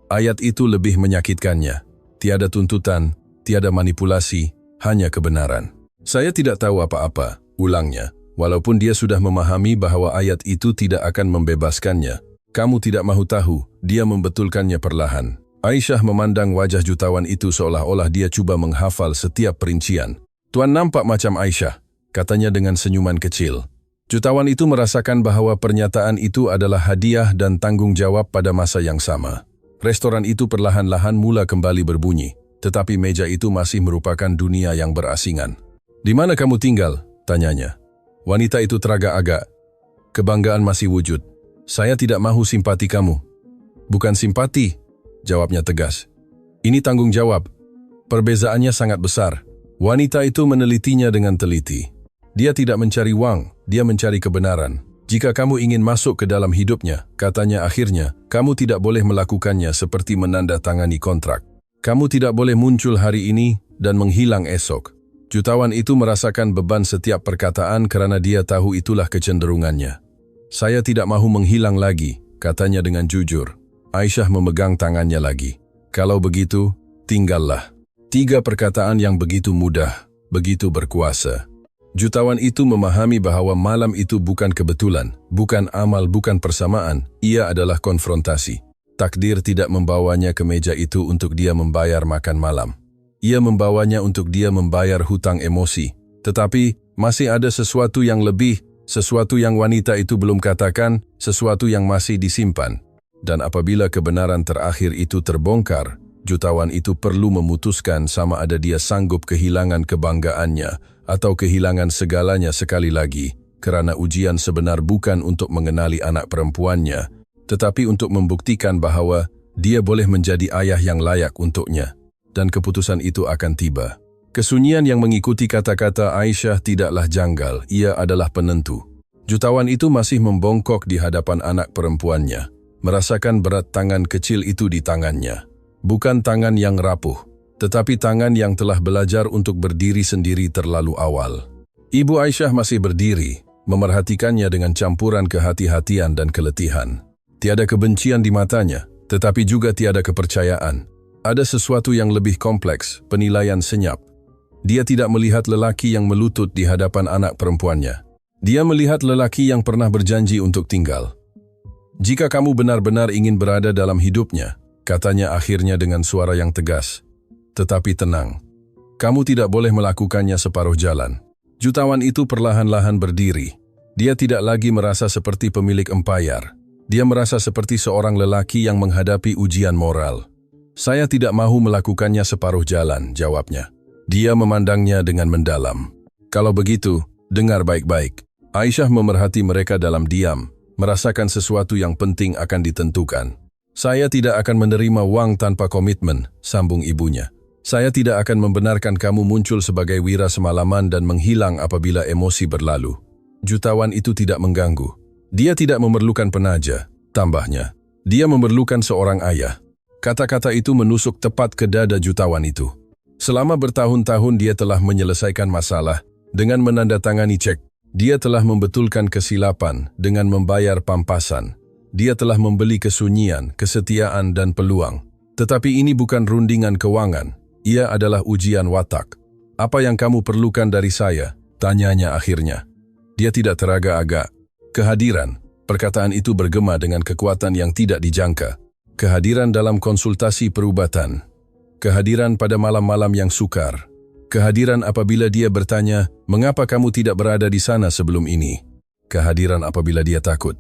Ayat itu lebih menyakitkannya. Tiada tuntutan, tiada manipulasi, hanya kebenaran. Saya tidak tahu apa-apa, ulangnya, walaupun dia sudah memahami bahwa ayat itu tidak akan membebaskannya. Kamu tidak mahu tahu, dia membetulkannya perlahan. Aisyah memandang wajah jutawan itu seolah-olah dia cuba menghafal setiap perincian. Tuan nampak macam Aisyah, katanya dengan senyuman kecil. Jutawan itu merasakan bahwa pernyataan itu adalah hadiah dan tanggung jawab pada masa yang sama. Restoran itu perlahan-lahan mula kembali berbunyi, tetapi meja itu masih merupakan dunia yang berasingan. Di mana kamu tinggal? Tanyanya. Wanita itu teragak-agak. Kebanggaan masih wujud. Saya tidak mahu simpati kamu. Bukan simpati, jawabnya tegas. Ini tanggung jawab. Perbezaannya sangat besar. Wanita itu menelitinya dengan teliti. Dia tidak mencari wang, dia mencari kebenaran. Jika kamu ingin masuk ke dalam hidupnya, katanya akhirnya, kamu tidak boleh melakukannya seperti menandatangani kontrak. Kamu tidak boleh muncul hari ini dan menghilang esok. Jutawan itu merasakan beban setiap perkataan kerana dia tahu itulah kecenderungannya. Saya tidak mahu menghilang lagi, katanya dengan jujur. Aisyah memegang tangannya lagi. Kalau begitu, tinggallah. 3 perkataan yang begitu mudah, begitu berkuasa. Jutawan itu memahami bahwa malam itu bukan kebetulan, bukan amal, bukan persamaan, ia adalah konfrontasi. Takdir tidak membawanya ke meja itu untuk dia membayar makan malam. Ia membawanya untuk dia membayar hutang emosi. Tetapi, masih ada sesuatu yang lebih, sesuatu yang wanita itu belum katakan, sesuatu yang masih disimpan. Dan apabila kebenaran terakhir itu terbongkar, jutawan itu perlu memutuskan sama ada dia sanggup kehilangan kebanggaannya, atau kehilangan segalanya sekali lagi, kerana ujian sebenar bukan untuk mengenali anak perempuannya, tetapi untuk membuktikan bahwa dia boleh menjadi ayah yang layak untuknya, dan keputusan itu akan tiba. Kesunyian yang mengikuti kata-kata Aisyah tidaklah janggal, ia adalah penentu. Jutawan itu masih membongkok di hadapan anak perempuannya, merasakan berat tangan kecil itu di tangannya. Bukan tangan yang rapuh, tetapi tangan yang telah belajar untuk berdiri sendiri terlalu awal. Ibu Aisyah masih berdiri, memerhatikannya dengan campuran kehati-hatian dan keletihan. Tiada kebencian di matanya, tetapi juga tiada kepercayaan. Ada sesuatu yang lebih kompleks, penilaian senyap. Dia tidak melihat lelaki yang melutut di hadapan anak perempuannya. Dia melihat lelaki yang pernah berjanji untuk tinggal. "Jika kamu benar-benar ingin berada dalam hidupnya," katanya akhirnya dengan suara yang tegas. "Tetapi tenang, kamu tidak boleh melakukannya separuh jalan." Jutawan itu perlahan-lahan berdiri. Dia tidak lagi merasa seperti pemilik empayar. Dia merasa seperti seorang lelaki yang menghadapi ujian moral. "Saya tidak mahu melakukannya separuh jalan," jawabnya. Dia memandangnya dengan mendalam. "Kalau begitu, dengar baik-baik." Aisyah memerhati mereka dalam diam, merasakan sesuatu yang penting akan ditentukan. "Saya tidak akan menerima uang tanpa komitmen," sambung ibunya. "Saya tidak akan membenarkan kamu muncul sebagai wira semalaman dan menghilang apabila emosi berlalu." Jutawan itu tidak mengganggu. Dia tidak memerlukan penaja, tambahnya. Dia memerlukan seorang ayah. Kata-kata itu menusuk tepat ke dada jutawan itu. Selama bertahun-tahun dia telah menyelesaikan masalah dengan menandatangani cek. Dia telah membetulkan kesilapan dengan membayar pampasan. Dia telah membeli kesunyian, kesetiaan, dan peluang. Tetapi ini bukan rundingan keuangan. Ia adalah ujian watak. "Apa yang kamu perlukan dari saya?" tanyanya akhirnya. Dia tidak teragak-agak. Kehadiran, perkataan itu bergema dengan kekuatan yang tidak dijangka. Kehadiran dalam konsultasi perubatan. Kehadiran pada malam-malam yang sukar. Kehadiran apabila dia bertanya, "Mengapa kamu tidak berada di sana sebelum ini?" Kehadiran apabila dia takut.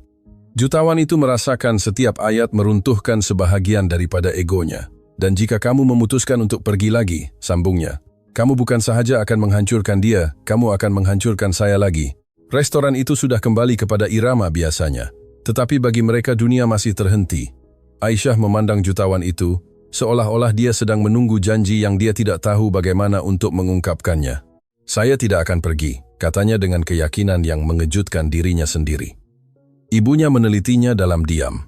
Jutawan itu merasakan setiap ayat meruntuhkan sebahagian daripada egonya. "Dan jika kamu memutuskan untuk pergi lagi," sambungnya, "kamu bukan sahaja akan menghancurkan dia, kamu akan menghancurkan saya lagi." Restoran itu sudah kembali kepada irama biasanya. Tetapi bagi mereka dunia masih terhenti. Aisyah memandang jutawan itu, seolah-olah dia sedang menunggu janji yang dia tidak tahu bagaimana untuk mengungkapkannya. "Saya tidak akan pergi," katanya dengan keyakinan yang mengejutkan dirinya sendiri. Ibunya menelitinya dalam diam.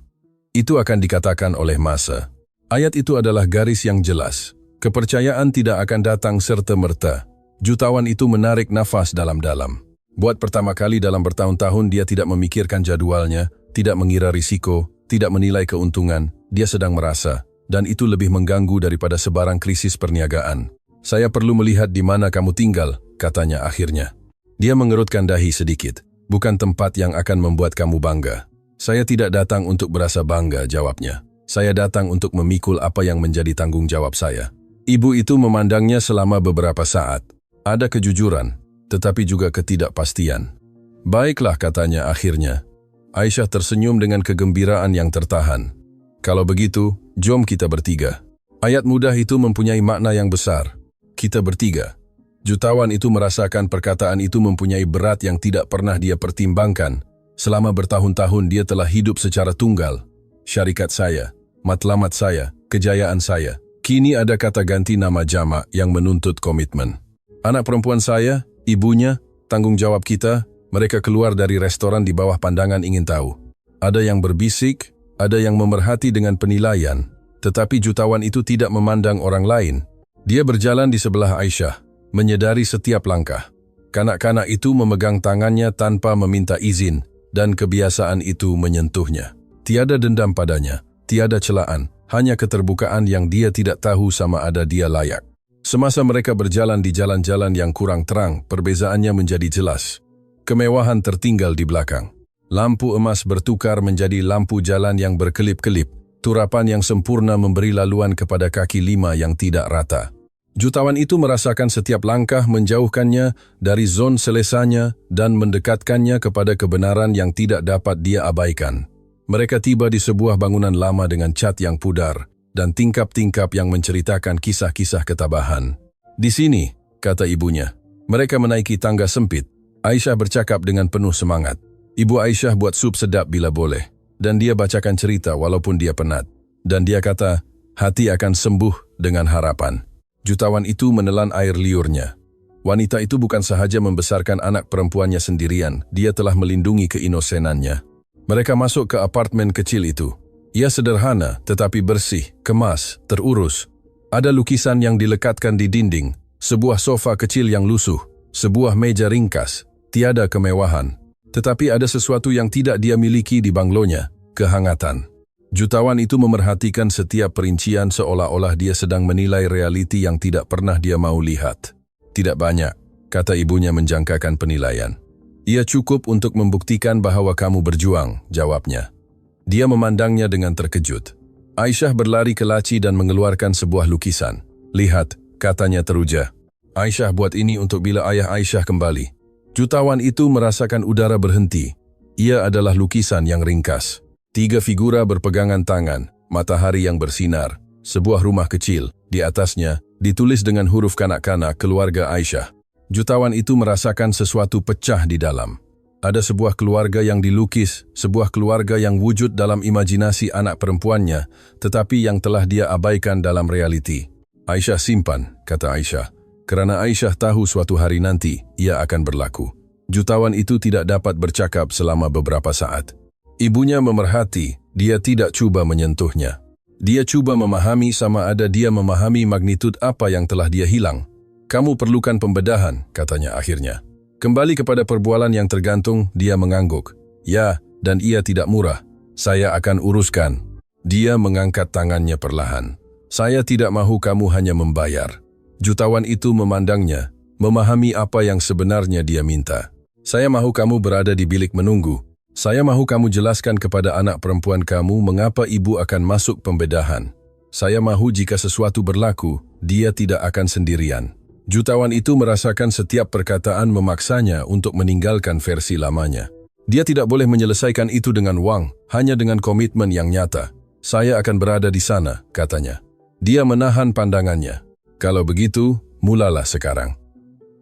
"Itu akan dikatakan oleh masa." Ayat itu adalah garis yang jelas. Kepercayaan tidak akan datang serta-merta. Jutawan itu menarik nafas dalam-dalam. Buat pertama kali dalam bertahun-tahun dia tidak memikirkan jadwalnya, tidak mengira risiko, tidak menilai keuntungan. Dia sedang merasa, dan itu lebih mengganggu daripada sebarang krisis perniagaan. "Saya perlu melihat di mana kamu tinggal," katanya akhirnya. Dia mengerutkan dahi sedikit. "Bukan tempat yang akan membuat kamu bangga." "Saya tidak datang untuk berasa bangga," jawabnya. "Saya datang untuk memikul apa yang menjadi tanggung jawab saya." Ibu itu memandangnya selama beberapa saat. Ada kejujuran, tetapi juga ketidakpastian. "Baiklah," katanya akhirnya. Aisyah tersenyum dengan kegembiraan yang tertahan. "Kalau begitu, jom kita bertiga." Ayat mudah itu mempunyai makna yang besar. Kita bertiga. Jutawan itu merasakan perkataan itu mempunyai berat yang tidak pernah dia pertimbangkan. Selama bertahun-tahun dia telah hidup secara tunggal. Syarikat saya, matlamat saya, kejayaan saya. Kini ada kata ganti nama jamak yang menuntut komitmen. Anak perempuan saya, ibunya, tanggung jawab kita, mereka keluar dari restoran di bawah pandangan ingin tahu. Ada yang berbisik, ada yang memerhati dengan penilaian, tetapi jutawan itu tidak memandang orang lain. Dia berjalan di sebelah Aisyah, menyadari setiap langkah. Kanak-kanak itu memegang tangannya tanpa meminta izin, dan kebiasaan itu menyentuhnya. Tiada dendam padanya, tiada celaan, hanya keterbukaan yang dia tidak tahu sama ada dia layak. Semasa mereka berjalan di jalan-jalan yang kurang terang, perbezaannya menjadi jelas. Kemewahan tertinggal di belakang. Lampu emas bertukar menjadi lampu jalan yang berkelip-kelip. Turapan yang sempurna memberi laluan kepada kaki lima yang tidak rata. Jutawan itu merasakan setiap langkah menjauhkannya dari zon selesanya dan mendekatkannya kepada kebenaran yang tidak dapat dia abaikan. Mereka tiba di sebuah bangunan lama dengan cat yang pudar dan tingkap-tingkap yang menceritakan kisah-kisah ketabahan. "Di sini," kata ibunya. Mereka menaiki tangga sempit. Aisyah bercakap dengan penuh semangat. Ibu Aisyah buat sup sedap bila boleh, dan dia bacakan cerita walaupun dia penat. Dan dia kata, hati akan sembuh dengan harapan. Jutawan itu menelan air liurnya. Wanita itu bukan sahaja membesarkan anak perempuannya sendirian, dia telah melindungi keinosenannya. Mereka masuk ke apartemen kecil itu. Ia sederhana, tetapi bersih, kemas, terurus. Ada lukisan yang dilekatkan di dinding, sebuah sofa kecil yang lusuh, sebuah meja ringkas, tiada kemewahan. Tetapi ada sesuatu yang tidak dia miliki di banglonya, kehangatan. Jutawan itu memerhatikan setiap perincian seolah-olah dia sedang menilai realiti yang tidak pernah dia mau lihat. "Tidak banyak," kata ibunya menjangkakan penilaian. Ia cukup untuk membuktikan bahwa kamu berjuang, jawabnya. Dia memandangnya dengan terkejut. Aisyah berlari ke laci dan mengeluarkan sebuah lukisan. Lihat, katanya teruja. Aisyah buat ini untuk bila ayah Aisyah kembali. Jutawan itu merasakan udara berhenti. Ia adalah lukisan yang ringkas. 3 figura berpegangan tangan, matahari yang bersinar, sebuah rumah kecil. Di atasnya, ditulis dengan huruf kanak-kanak keluarga Aisyah. Jutawan itu merasakan sesuatu pecah di dalam. Ada sebuah keluarga yang dilukis, sebuah keluarga yang wujud dalam imajinasi anak perempuannya, tetapi yang telah dia abaikan dalam realiti. Aisyah simpan, kata Aisyah, kerana Aisyah tahu suatu hari nanti ia akan berlaku. Jutawan itu tidak dapat bercakap selama beberapa saat. Ibunya memerhati, dia tidak cuba menyentuhnya. Dia cuba memahami sama ada dia memahami magnitud apa yang telah dia hilang. Kamu perlukan pembedahan, katanya akhirnya. Kembali kepada perbualan yang tergantung, dia mengangguk. Ya, dan ia tidak murah. Saya akan uruskan. Dia mengangkat tangannya perlahan. Saya tidak mahu kamu hanya membayar. Jutawan itu memandangnya, memahami apa yang sebenarnya dia minta. Saya mahu kamu berada di bilik menunggu. Saya mahu kamu jelaskan kepada anak perempuan kamu mengapa ibu akan masuk pembedahan. Saya mahu jika sesuatu berlaku, dia tidak akan sendirian. Jutawan itu merasakan setiap perkataan memaksanya untuk meninggalkan versi lamanya. Dia tidak boleh menyelesaikan itu dengan wang, hanya dengan komitmen yang nyata. Saya akan berada di sana, katanya. Dia menahan pandangannya. Kalau begitu, mulalah sekarang.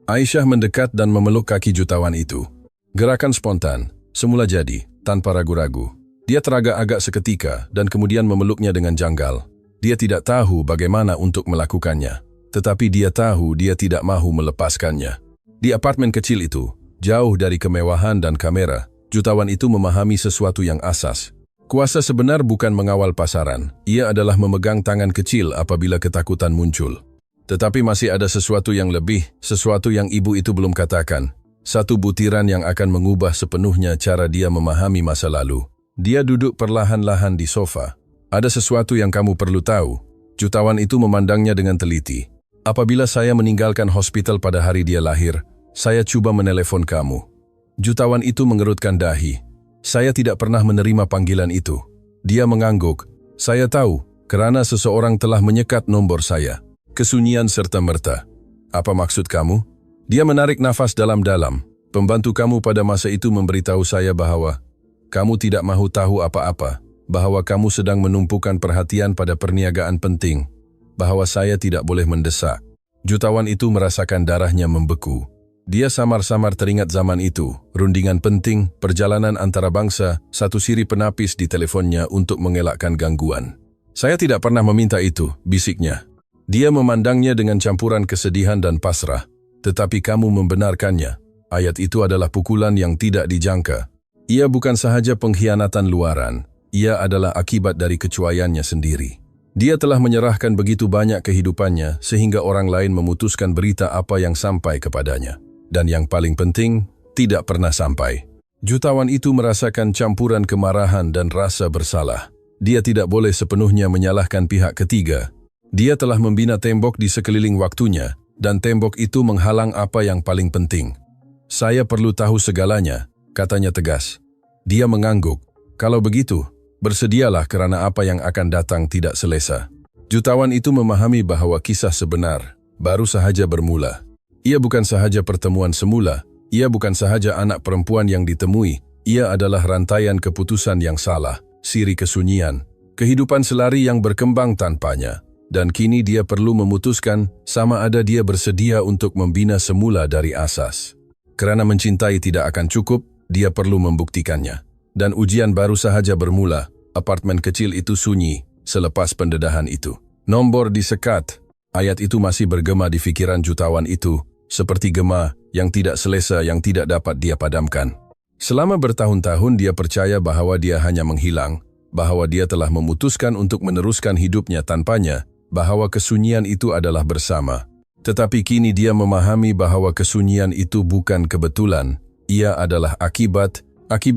Aisyah mendekat dan memeluk kaki jutawan itu. Gerakan spontan, semula jadi, tanpa ragu-ragu. Dia teragak-agak seketika dan kemudian memeluknya dengan janggal. Dia tidak tahu bagaimana untuk melakukannya. Tetapi dia tahu dia tidak mahu melepaskannya. Di apartemen kecil itu, jauh dari kemewahan dan kamera, jutawan itu memahami sesuatu yang asas. Kuasa sebenar bukan mengawal pasaran, ia adalah memegang tangan kecil apabila ketakutan muncul. Tetapi masih ada sesuatu yang lebih, sesuatu yang ibu itu belum katakan. Satu butiran yang akan mengubah sepenuhnya cara dia memahami masa lalu. Dia duduk perlahan-lahan di sofa. Ada sesuatu yang kamu perlu tahu. Jutawan itu memandangnya dengan teliti. Apabila saya meninggalkan hospital pada hari dia lahir, saya coba menelepon kamu. Jutawan itu mengerutkan dahi. Saya tidak pernah menerima panggilan itu. Dia mengangguk. Saya tahu, kerana seseorang telah menyekat nomor saya. Kesunyian serta-merta. Apa maksud kamu? Dia menarik nafas dalam-dalam. Pembantu kamu pada masa itu memberitahu saya bahwa kamu tidak mahu tahu apa-apa, bahwa kamu sedang menumpukan perhatian pada perniagaan penting, bahwa saya tidak boleh mendesak. Jutawan itu merasakan darahnya membeku. Dia samar-samar teringat zaman itu, rundingan penting, perjalanan antara bangsa, satu siri penapis di teleponnya untuk mengelakkan gangguan. Saya tidak pernah meminta itu, bisiknya. Dia memandangnya dengan campuran kesedihan dan pasrah. Tetapi kamu membenarkannya. Ayat itu adalah pukulan yang tidak dijangka. Ia bukan sahaja pengkhianatan luaran, ia adalah akibat dari kecuaiannya sendiri. Dia telah menyerahkan begitu banyak kehidupannya sehingga orang lain memutuskan berita apa yang sampai kepadanya. Dan yang paling penting, tidak pernah sampai. Jutawan itu merasakan campuran kemarahan dan rasa bersalah. Dia tidak boleh sepenuhnya menyalahkan pihak ketiga. Dia telah membina tembok di sekeliling waktunya, dan tembok itu menghalang apa yang paling penting. Saya perlu tahu segalanya, katanya tegas. Dia mengangguk. Kalau begitu, bersedialah kerana apa yang akan datang tidak selesa. Jutawan itu memahami bahwa kisah sebenar baru sahaja bermula. Ia bukan sahaja pertemuan semula, ia bukan sahaja anak perempuan yang ditemui, ia adalah rantaian keputusan yang salah, siri kesunyian, kehidupan selari yang berkembang tanpanya. Dan kini dia perlu memutuskan sama ada dia bersedia untuk membina semula dari asas. Kerana mencintai tidak akan cukup, dia perlu membuktikannya. Dan ujian baru sahaja bermula. Apartemen kecil itu sunyi selepas pendedahan itu. Nombor disekat. Ayat itu masih bergema di fikiran jutawan itu, seperti gema yang tidak selesa yang tidak dapat dia padamkan. Selama bertahun-tahun dia percaya bahwa dia hanya menghilang, bahwa dia telah memutuskan untuk meneruskan hidupnya tanpanya, bahwa kesunyian itu adalah bersama. Tetapi kini dia memahami bahwa kesunyian itu bukan kebetulan, ia adalah akibat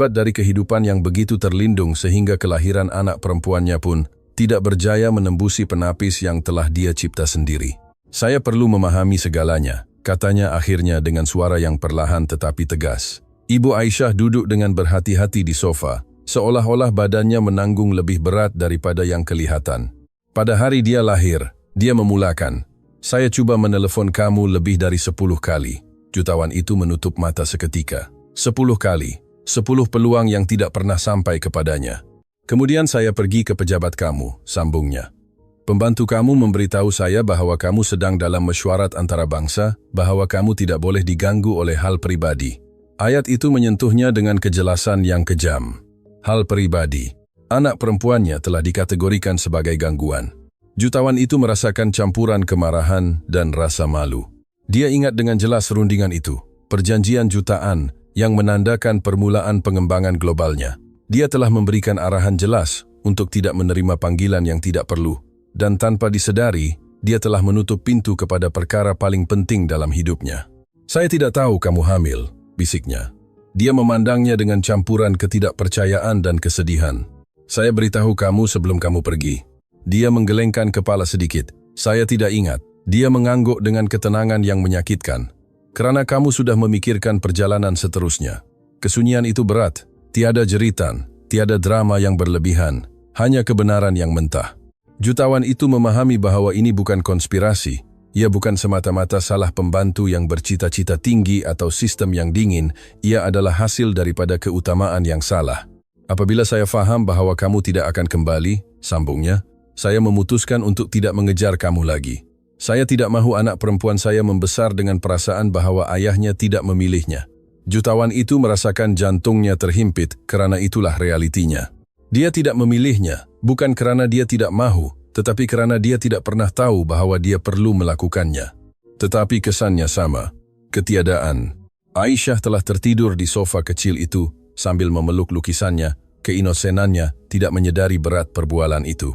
dari kehidupan yang begitu terlindung sehingga kelahiran anak perempuannya pun tidak berjaya menembusi penapis yang telah dia cipta sendiri. Saya perlu memahami segalanya, katanya akhirnya dengan suara yang perlahan tetapi tegas. Ibu Aisyah duduk dengan berhati-hati di sofa, seolah-olah badannya menanggung lebih berat daripada yang kelihatan. Pada hari dia lahir, dia memulakan, "Saya coba menelepon kamu lebih dari 10 kali." Jutawan itu menutup mata seketika. 10 kali, 10 peluang yang tidak pernah sampai kepadanya. "Kemudian saya pergi ke pejabat kamu," sambungnya. "Pembantu kamu memberitahu saya bahwa kamu sedang dalam mesyuarat antara bangsa, bahwa kamu tidak boleh diganggu oleh hal pribadi." Ayat itu menyentuhnya dengan kejelasan yang kejam. Hal pribadi. Anak perempuannya telah dikategorikan sebagai gangguan. Jutawan itu merasakan campuran kemarahan dan rasa malu. Dia ingat dengan jelas rundingan itu, perjanjian jutaan yang menandakan permulaan pengembangan globalnya. Dia telah memberikan arahan jelas untuk tidak menerima panggilan yang tidak perlu, dan tanpa disedari, dia telah menutup pintu kepada perkara paling penting dalam hidupnya. "Saya tidak tahu kamu hamil," bisiknya. Dia memandangnya dengan campuran ketidakpercayaan dan kesedihan. "Saya beritahu kamu sebelum kamu pergi." Dia menggelengkan kepala sedikit. "Saya tidak ingat." Dia mengangguk dengan ketenangan yang menyakitkan. "Karena kamu sudah memikirkan perjalanan seterusnya." Kesunyian itu berat, tiada jeritan, tiada drama yang berlebihan, hanya kebenaran yang mentah. Jutawan itu memahami bahwa ini bukan konspirasi. Ia bukan semata-mata salah pembantu yang bercita-cita tinggi atau sistem yang dingin, ia adalah hasil daripada keutamaan yang salah. "Apabila saya faham bahwa kamu tidak akan kembali," sambungnya, "saya memutuskan untuk tidak mengejar kamu lagi. Saya tidak mahu anak perempuan saya membesar dengan perasaan bahwa ayahnya tidak memilihnya." Jutawan itu merasakan jantungnya terhimpit karena itulah realitinya. Dia tidak memilihnya, bukan karena dia tidak mahu, tetapi karena dia tidak pernah tahu bahwa dia perlu melakukannya. Tetapi kesannya sama, ketiadaan. Aisyah telah tertidur di sofa kecil itu sambil memeluk lukisannya, keinosenannya tidak menyadari berat perbualan itu.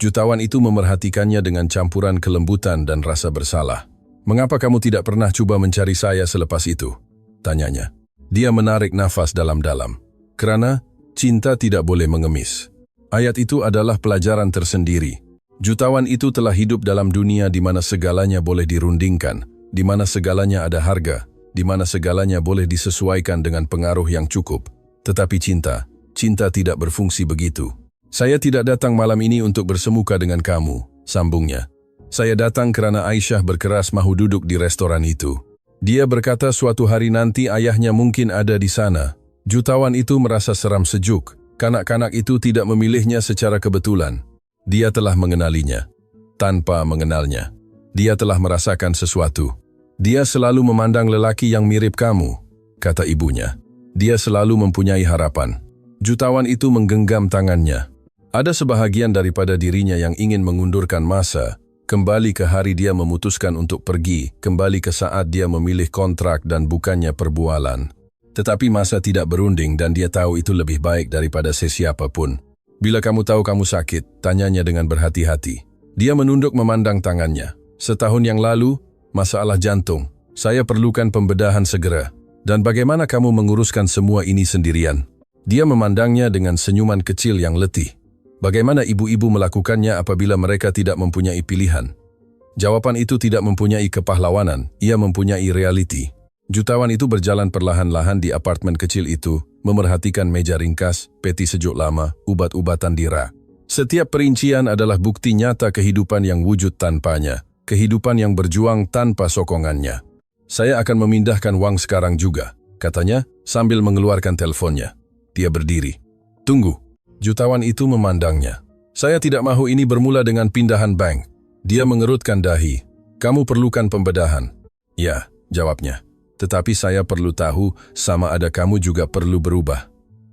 Jutawan itu memerhatikannya dengan campuran kelembutan dan rasa bersalah. "Mengapa kamu tidak pernah coba mencari saya selepas itu?" tanyanya. Dia menarik nafas dalam-dalam. "Karena cinta tidak boleh mengemis." Ayat itu adalah pelajaran tersendiri. Jutawan itu telah hidup dalam dunia di mana segalanya boleh dirundingkan, di mana segalanya ada harga, di mana segalanya boleh disesuaikan dengan pengaruh yang cukup. Tetapi cinta tidak berfungsi begitu. "Saya tidak datang malam ini untuk bersemuka dengan kamu," sambungnya. "Saya datang karena Aisyah berkeras mahu duduk di restoran itu. Dia berkata suatu hari nanti ayahnya mungkin ada di sana." Jutawan itu merasa seram sejuk. Kanak-kanak itu tidak memilihnya secara kebetulan. Dia telah mengenalinya. Tanpa mengenalnya, dia telah merasakan sesuatu. "Dia selalu memandang lelaki yang mirip kamu," kata ibunya. "Dia selalu mempunyai harapan." Jutawan itu menggenggam tangannya. Ada sebahagian daripada dirinya yang ingin mengundurkan masa, kembali ke hari dia memutuskan untuk pergi, kembali ke saat dia memilih kontrak dan bukannya perbualan. Tetapi masa tidak berunding dan dia tahu itu lebih baik daripada sesiapapun. "Bila kamu tahu kamu sakit?" tanyanya dengan berhati-hati. Dia menunduk memandang tangannya. "Setahun yang lalu, masalah jantung. Saya perlukan pembedahan segera. Dan bagaimana kamu menguruskan semua ini sendirian?" Dia memandangnya dengan senyuman kecil yang letih. Bagaimana ibu-ibu melakukannya apabila mereka tidak mempunyai pilihan? Jawaban itu tidak mempunyai kepahlawanan, ia mempunyai realiti. Jutawan itu berjalan perlahan-lahan di apartemen kecil itu, memerhatikan meja ringkas, peti sejuk lama, ubat-ubatan di rak. Setiap perincian adalah bukti nyata kehidupan yang wujud tanpanya, kehidupan yang berjuang tanpa sokongannya. "Saya akan memindahkan wang sekarang juga," katanya sambil mengeluarkan teleponnya. Dia berdiri. "Tunggu." Jutawan itu memandangnya. "Saya tidak mahu ini bermula dengan pindahan bank." Dia mengerutkan dahi. "Kamu perlukan pembedahan." "Ya," jawabnya. "Tetapi saya perlu tahu sama ada kamu juga perlu berubah."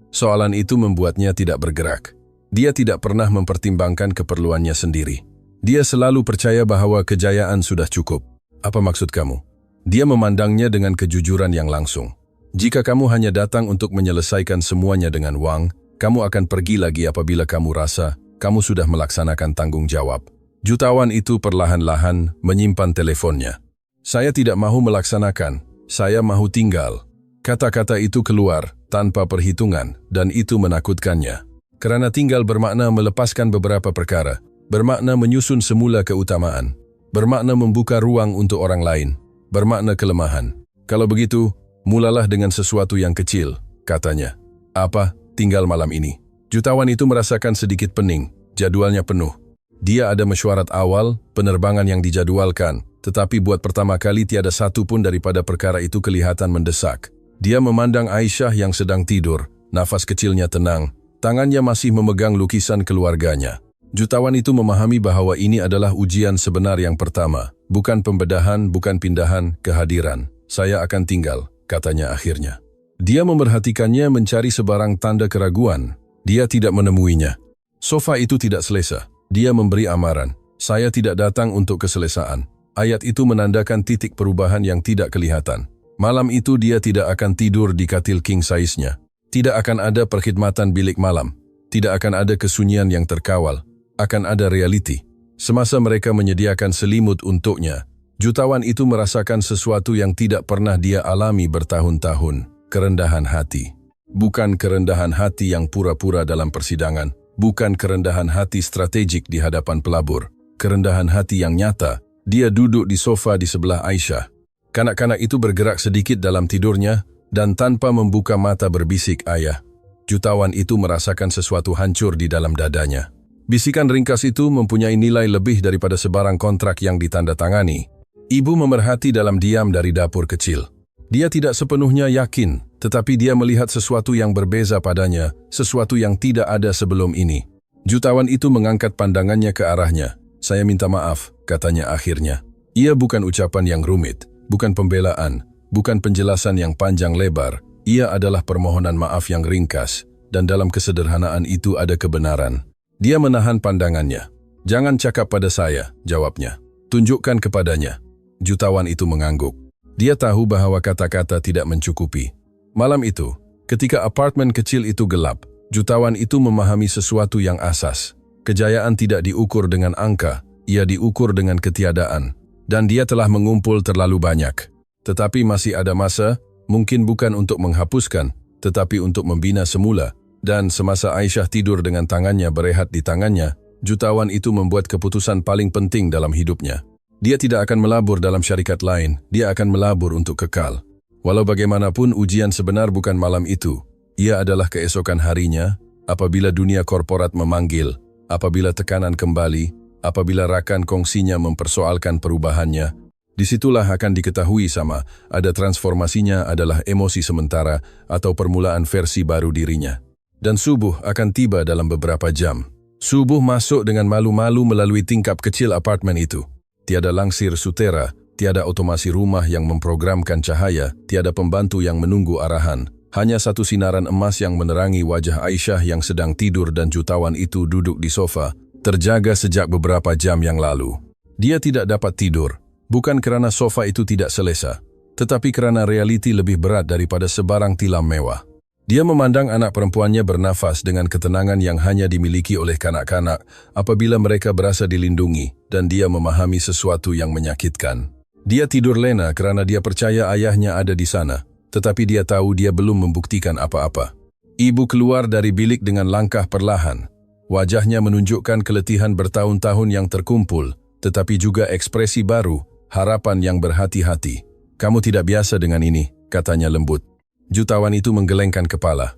Soalan itu membuatnya tidak bergerak. Dia tidak pernah mempertimbangkan keperluannya sendiri. Dia selalu percaya bahwa kejayaan sudah cukup. "Apa maksud kamu?" Dia memandangnya dengan kejujuran yang langsung. "Jika kamu hanya datang untuk menyelesaikan semuanya dengan uang, kamu akan pergi lagi apabila kamu rasa kamu sudah melaksanakan tanggung jawab." Jutawan itu perlahan-lahan menyimpan teleponnya. "Saya tidak mahu melaksanakan, saya mahu tinggal." Kata-kata itu keluar tanpa perhitungan dan itu menakutkannya. Karena tinggal bermakna melepaskan beberapa perkara, bermakna menyusun semula keutamaan, bermakna membuka ruang untuk orang lain, bermakna kelemahan. Kalau begitu, Mulalah dengan sesuatu yang kecil, katanya. Apa? Tinggal malam ini. Jutawan itu merasakan sedikit pening, jadwalnya penuh. Dia ada mesyuarat awal, penerbangan yang dijadwalkan, tetapi buat pertama kali tiada satu pun daripada perkara itu kelihatan mendesak. Dia memandang Aisyah yang sedang tidur, nafas kecilnya tenang, tangannya masih memegang lukisan keluarganya. Jutawan itu memahami bahwa ini adalah ujian sebenar yang pertama, bukan pembedahan, bukan pindahan, kehadiran. Saya akan tinggal, katanya akhirnya. Dia memerhatikannya mencari sebarang tanda keraguan. Dia tidak menemuinya. Sofa itu tidak selesa. Dia memberi amaran. Saya tidak datang untuk keselesaan. Ayat itu menandakan titik perubahan yang tidak kelihatan. Malam itu dia tidak akan tidur di katil king size-nya. Tidak akan ada perkhidmatan bilik malam. Tidak akan ada kesunyian yang terkawal. Akan ada reality. Semasa mereka menyediakan selimut untuknya, jutawan itu merasakan sesuatu yang tidak pernah dia alami bertahun-tahun. Kerendahan hati. Bukan kerendahan hati yang pura-pura dalam persidangan. Bukan kerendahan hati strategik di hadapan pelabur. Kerendahan hati yang nyata. Dia duduk di sofa di sebelah Aisyah. Kanak-kanak itu bergerak sedikit dalam tidurnya dan tanpa membuka mata berbisik ayah. Jutawan itu merasakan sesuatu hancur di dalam dadanya. Bisikan ringkas itu mempunyai nilai lebih daripada sebarang kontrak yang ditandatangani. Ibu memerhati dalam diam dari dapur kecil. Dia tidak sepenuhnya yakin, tetapi dia melihat sesuatu yang berbeza padanya, sesuatu yang tidak ada sebelum ini. Jutawan itu mengangkat pandangannya ke arahnya. Saya minta maaf, katanya akhirnya. Ia bukan ucapan yang rumit, bukan pembelaan, bukan penjelasan yang panjang lebar. Ia adalah permohonan maaf yang ringkas, dan dalam kesederhanaan itu ada kebenaran. Dia menahan pandangannya. Jangan cakap pada saya, jawabnya. Tunjukkan kepadanya. Jutawan itu mengangguk. Dia tahu bahwa kata-kata tidak mencukupi. Malam itu, ketika apartemen kecil itu gelap, jutawan itu memahami sesuatu yang asas. Kejayaan tidak diukur dengan angka, ia diukur dengan ketiadaan. Dan dia telah mengumpul terlalu banyak. Tetapi masih ada masa, mungkin bukan untuk menghapuskan, tetapi untuk membina semula. Dan semasa Aisyah tidur dengan tangannya berehat di tangannya, jutawan itu membuat keputusan paling penting dalam hidupnya. Dia tidak akan melabur dalam syarikat lain, dia akan melabur untuk kekal. Walau bagaimanapun ujian sebenar bukan malam itu. Ia adalah keesokan harinya, apabila dunia korporat memanggil, apabila tekanan kembali, apabila rakan kongsinya mempersoalkan perubahannya. Disitulah akan diketahui sama, ada transformasinya adalah emosi sementara atau permulaan versi baru dirinya. Dan subuh akan tiba dalam beberapa jam. Subuh masuk dengan malu-malu melalui tingkap kecil apartemen itu. Tiada langsir sutera, tiada otomasi rumah yang memprogramkan cahaya, tiada pembantu yang menunggu arahan. Hanya satu sinaran emas yang menerangi wajah Aisyah yang sedang tidur dan jutawan itu duduk di sofa, terjaga sejak beberapa jam yang lalu. Dia tidak dapat tidur, bukan kerana sofa itu tidak selesa, tetapi kerana realiti lebih berat daripada sebarang tilam mewah. Dia memandang anak perempuannya bernafas dengan ketenangan yang hanya dimiliki oleh kanak-kanak apabila mereka berasa dilindungi dan dia memahami sesuatu yang menyakitkan. Dia tidur lena kerana dia percaya ayahnya ada di sana, tetapi dia tahu dia belum membuktikan apa-apa. Ibu keluar dari bilik dengan langkah perlahan. Wajahnya menunjukkan keletihan bertahun-tahun yang terkumpul, tetapi juga ekspresi baru, harapan yang berhati-hati. Kamu tidak biasa dengan ini, katanya lembut. Jutawan itu menggelengkan kepala.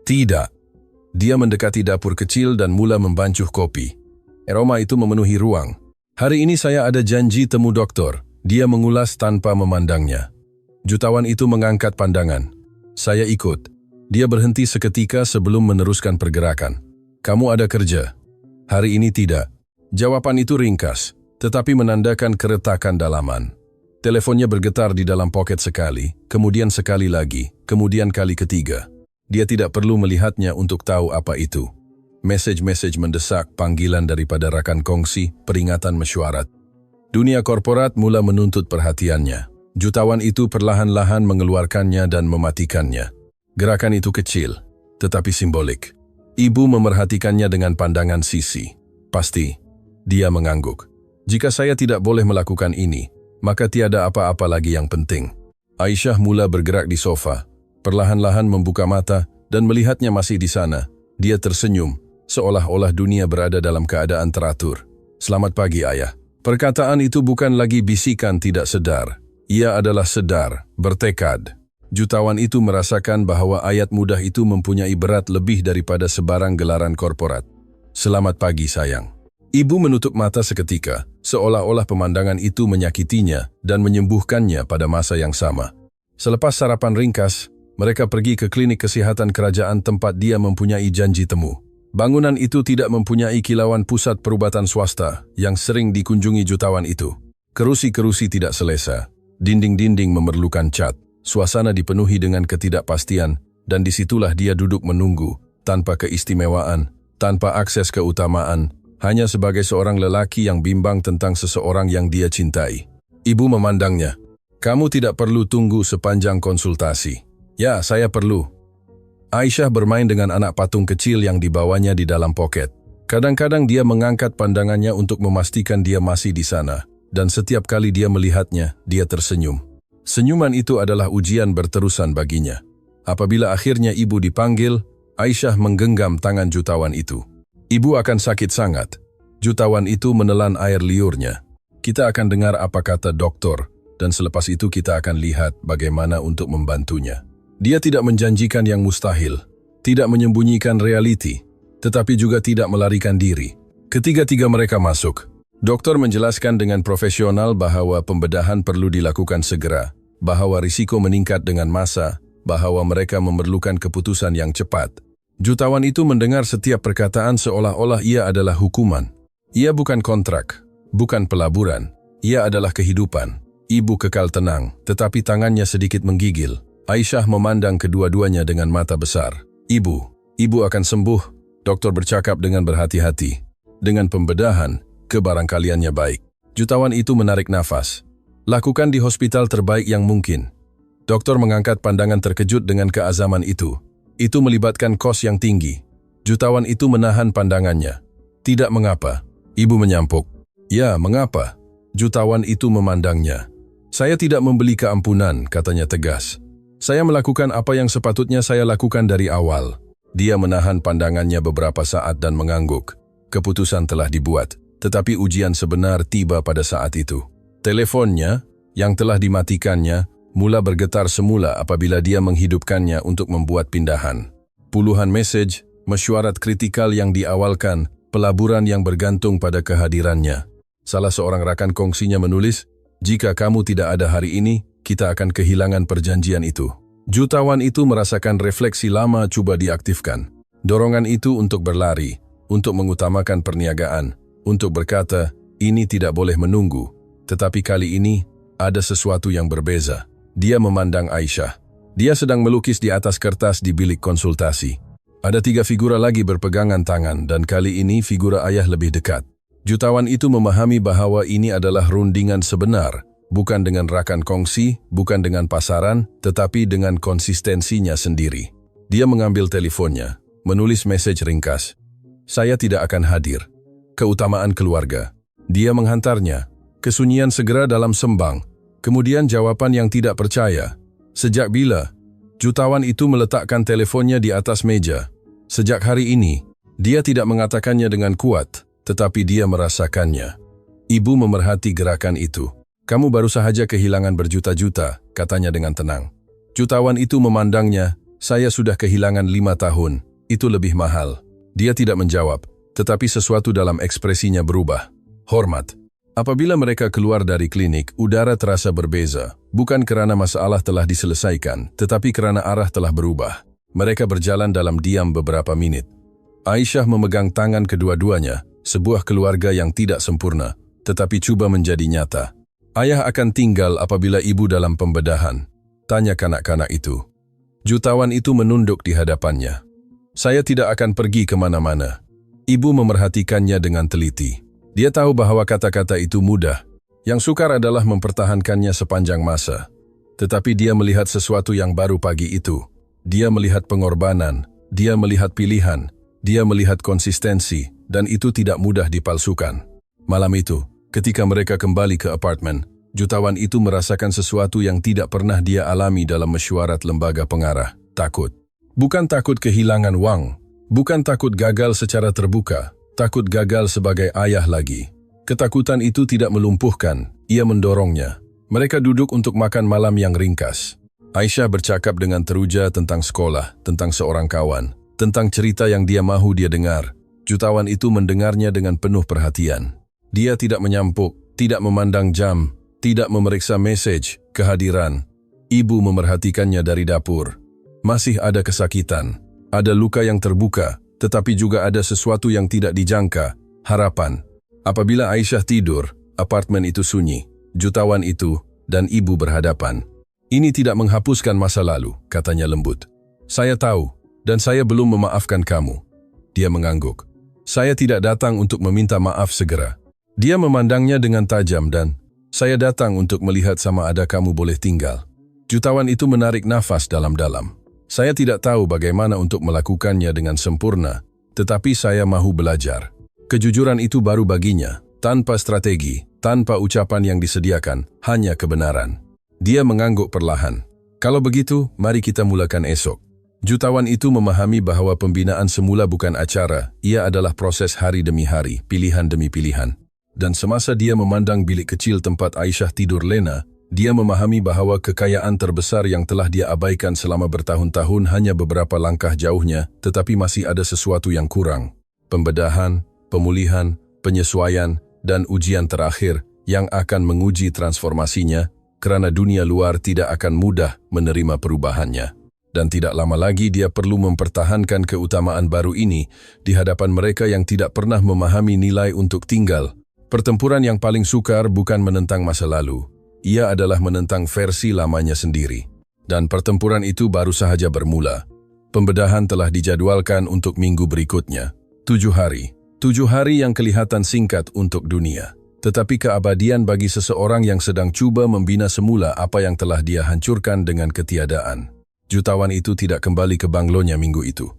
Tidak. Dia mendekati dapur kecil dan mula membancuh kopi. Aroma itu memenuhi ruang. Hari ini saya ada janji temu doktor. Dia mengulas tanpa memandangnya. Jutawan itu mengangkat pandangan. Saya ikut. Dia berhenti seketika sebelum meneruskan pergerakan. Kamu ada kerja? Hari ini tidak. Jawaban itu ringkas, tetapi menandakan keretakan dalaman. Teleponnya bergetar di dalam poket sekali, kemudian sekali lagi, kemudian kali ketiga. Dia tidak perlu melihatnya untuk tahu apa itu. Mesej-mesej mendesak, panggilan daripada rakan kongsi, peringatan mesyuarat. Dunia korporat mula menuntut perhatiannya. Jutawan itu perlahan-lahan mengeluarkannya dan mematikannya. Gerakan itu kecil, tetapi simbolik. Ibu memerhatikannya dengan pandangan sisi. Pasti, dia mengangguk. Jika saya tidak boleh melakukan ini, maka tiada apa-apa lagi yang penting. Aisyah mula bergerak di sofa, perlahan-lahan membuka mata dan melihatnya masih di sana. Dia tersenyum, seolah-olah dunia berada dalam keadaan teratur. Selamat pagi, ayah. Perkataan itu bukan lagi bisikan tidak sedar. Ia adalah sedar, bertekad. Jutawan itu merasakan bahwa ayat mudah itu mempunyai berat lebih daripada sebarang gelaran korporat. Selamat pagi, sayang. Ibu menutup mata seketika, seolah-olah pemandangan itu menyakitinya dan menyembuhkannya pada masa yang sama. Selepas sarapan ringkas, mereka pergi ke klinik kesehatan kerajaan tempat dia mempunyai janji temu. Bangunan itu tidak mempunyai kilauan pusat perubatan swasta yang sering dikunjungi jutawan itu. Kerusi-kerusi tidak selesa, dinding-dinding memerlukan cat. Suasana dipenuhi dengan ketidakpastian, dan disitulah dia duduk menunggu, tanpa keistimewaan, tanpa akses keutamaan, hanya sebagai seorang lelaki yang bimbang tentang seseorang yang dia cintai. Ibu memandangnya. Kamu tidak perlu tunggu sepanjang konsultasi. Ya, saya perlu. Aisyah bermain dengan anak patung kecil yang dibawanya di dalam poket. Kadang-kadang dia mengangkat pandangannya untuk memastikan dia masih di sana, dan setiap kali dia melihatnya, dia tersenyum. Senyuman itu adalah ujian berterusan baginya. Apabila akhirnya ibu dipanggil, Aisyah menggenggam tangan jutawan itu. Ibu akan sakit sangat. Jutawan itu menelan air liurnya. Kita akan dengar apa kata dokter, dan selepas itu kita akan lihat bagaimana untuk membantunya. Dia tidak menjanjikan yang mustahil, tidak menyembunyikan realiti, tetapi juga tidak melarikan diri. Ketiga-tiga mereka masuk. Dokter menjelaskan dengan profesional bahwa pembedahan perlu dilakukan segera, bahwa risiko meningkat dengan masa, bahwa mereka memerlukan keputusan yang cepat. Jutawan itu mendengar setiap perkataan seolah-olah ia adalah hukuman. Ia bukan kontrak, bukan pelaburan. Ia adalah kehidupan. Ibu kekal tenang, tetapi tangannya sedikit menggigil. Aisyah memandang kedua-duanya dengan mata besar. Ibu akan sembuh, dokter bercakap dengan berhati-hati. Dengan pembedahan, kebarangkaliannya baik. Jutawan itu menarik nafas. Lakukan di hospital terbaik yang mungkin. Dokter mengangkat pandangan terkejut dengan keazaman itu. Itu melibatkan kos yang tinggi. Jutawan itu menahan pandangannya. Tidak mengapa. Ibu menyampuk. Ya, mengapa? Jutawan itu memandangnya. Saya tidak membeli keampunan, katanya tegas. Saya melakukan apa yang sepatutnya saya lakukan dari awal. Dia menahan pandangannya beberapa saat dan mengangguk. Keputusan telah dibuat, tetapi ujian sebenar tiba pada saat itu. Teleponnya, yang telah dimatikannya, mula bergetar semula apabila dia menghidupkannya untuk membuat pindahan. Puluhan mesej, mesyuarat kritikal yang diawalkan, pelaburan yang bergantung pada kehadirannya. Salah seorang rakan kongsinya menulis, "Jika kamu tidak ada hari ini, kita akan kehilangan perjanjian itu." Jutawan itu merasakan refleksi lama coba diaktifkan. Dorongan itu untuk berlari, untuk mengutamakan perniagaan, untuk berkata, ini tidak boleh menunggu. Tetapi kali ini, ada sesuatu yang berbeza. Dia memandang Aisyah. Dia sedang melukis di atas kertas di bilik konsultasi. Ada 3 figura lagi berpegangan tangan, dan kali ini figura ayah lebih dekat. Jutawan itu memahami bahwa ini adalah rundingan sebenar, bukan dengan rakan kongsi, bukan dengan pasaran, tetapi dengan konsistensinya sendiri. Dia mengambil teleponnya, menulis mesej ringkas. Saya tidak akan hadir. Keutamaan keluarga. Dia menghantarnya. Kesunyian segera dalam sembang. Kemudian jawaban yang tidak percaya. Sejak bila? Jutawan itu meletakkan teleponnya di atas meja. Sejak hari ini. Dia tidak mengatakannya dengan kuat, tetapi dia merasakannya. Ibu memerhati gerakan itu. Kamu baru saja kehilangan berjuta-juta, katanya dengan tenang. Jutawan itu memandangnya. Saya sudah kehilangan 5 tahun. Itu lebih mahal. Dia tidak menjawab, tetapi sesuatu dalam ekspresinya berubah. Hormat. Apabila mereka keluar dari klinik, udara terasa berbeza. Bukan kerana masalah telah diselesaikan, tetapi kerana arah telah berubah. Mereka berjalan dalam diam beberapa menit. Aisyah memegang tangan kedua-duanya, sebuah keluarga yang tidak sempurna, tetapi coba menjadi nyata. Ayah akan tinggal apabila ibu dalam pembedahan, tanya kanak-kanak itu. Jutawan itu menunduk di hadapannya. Saya tidak akan pergi kemana-mana. Ibu memerhatikannya dengan teliti. Dia tahu bahwa kata-kata itu mudah. Yang sukar adalah mempertahankannya sepanjang masa. Tetapi dia melihat sesuatu yang baru pagi itu. Dia melihat pengorbanan, dia melihat pilihan, dia melihat konsistensi, dan itu tidak mudah dipalsukan. Malam itu, ketika mereka kembali ke apartemen, jutawan itu merasakan sesuatu yang tidak pernah dia alami dalam mesyuarat lembaga pengarah. Takut. Bukan takut kehilangan wang, bukan takut gagal secara terbuka, takut gagal sebagai ayah lagi. Ketakutan itu tidak melumpuhkan, ia mendorongnya. Mereka duduk untuk makan malam yang ringkas. Aisyah bercakap dengan teruja tentang sekolah, tentang seorang kawan, tentang cerita yang dia mahu dia dengar. Jutawan itu mendengarnya dengan penuh perhatian. Dia tidak menyampuk, tidak memandang jam, tidak memeriksa mesej, kehadiran. Ibu memerhatikannya dari dapur. Masih ada kesakitan, ada luka yang terbuka, tetapi juga ada sesuatu yang tidak dijangka, harapan. Apabila Aisyah tidur, apartemen itu sunyi, jutawan itu dan ibu berhadapan. Ini tidak menghapuskan masa lalu, katanya lembut. Saya tahu, dan saya belum memaafkan kamu. Dia mengangguk. Saya tidak datang untuk meminta maaf segera. Dia memandangnya dengan tajam dan, saya datang untuk melihat sama ada kamu boleh tinggal. Jutawan itu menarik nafas dalam-dalam. Saya tidak tahu bagaimana untuk melakukannya dengan sempurna, tetapi saya mahu belajar. Kejujuran itu baru baginya, tanpa strategi, tanpa ucapan yang disediakan, hanya kebenaran. Dia mengangguk perlahan. Kalau begitu, mari kita mulakan esok. Jutawan itu memahami bahwa pembinaan semula bukan acara, ia adalah proses hari demi hari, pilihan demi pilihan. Dan semasa dia memandang bilik kecil tempat Aisyah tidur lena, dia memahami bahwa kekayaan terbesar yang telah dia abaikan selama bertahun-tahun hanya beberapa langkah jauhnya, tetapi masih ada sesuatu yang kurang. Pembedahan, pemulihan, penyesuaian, dan ujian terakhir yang akan menguji transformasinya, karena dunia luar tidak akan mudah menerima perubahannya. Dan tidak lama lagi dia perlu mempertahankan keutamaan baru ini di hadapan mereka yang tidak pernah memahami nilai untuk tinggal. Pertempuran yang paling sukar bukan menentang masa lalu, ia adalah menentang versi lamanya sendiri. Dan pertempuran itu baru sahaja bermula. Pembedahan telah dijadwalkan untuk minggu berikutnya. 7 hari. 7 hari yang kelihatan singkat untuk dunia. Tetapi keabadian bagi seseorang yang sedang cuba membina semula apa yang telah dia hancurkan dengan ketiadaan. Jutawan itu tidak kembali ke banglonya minggu itu.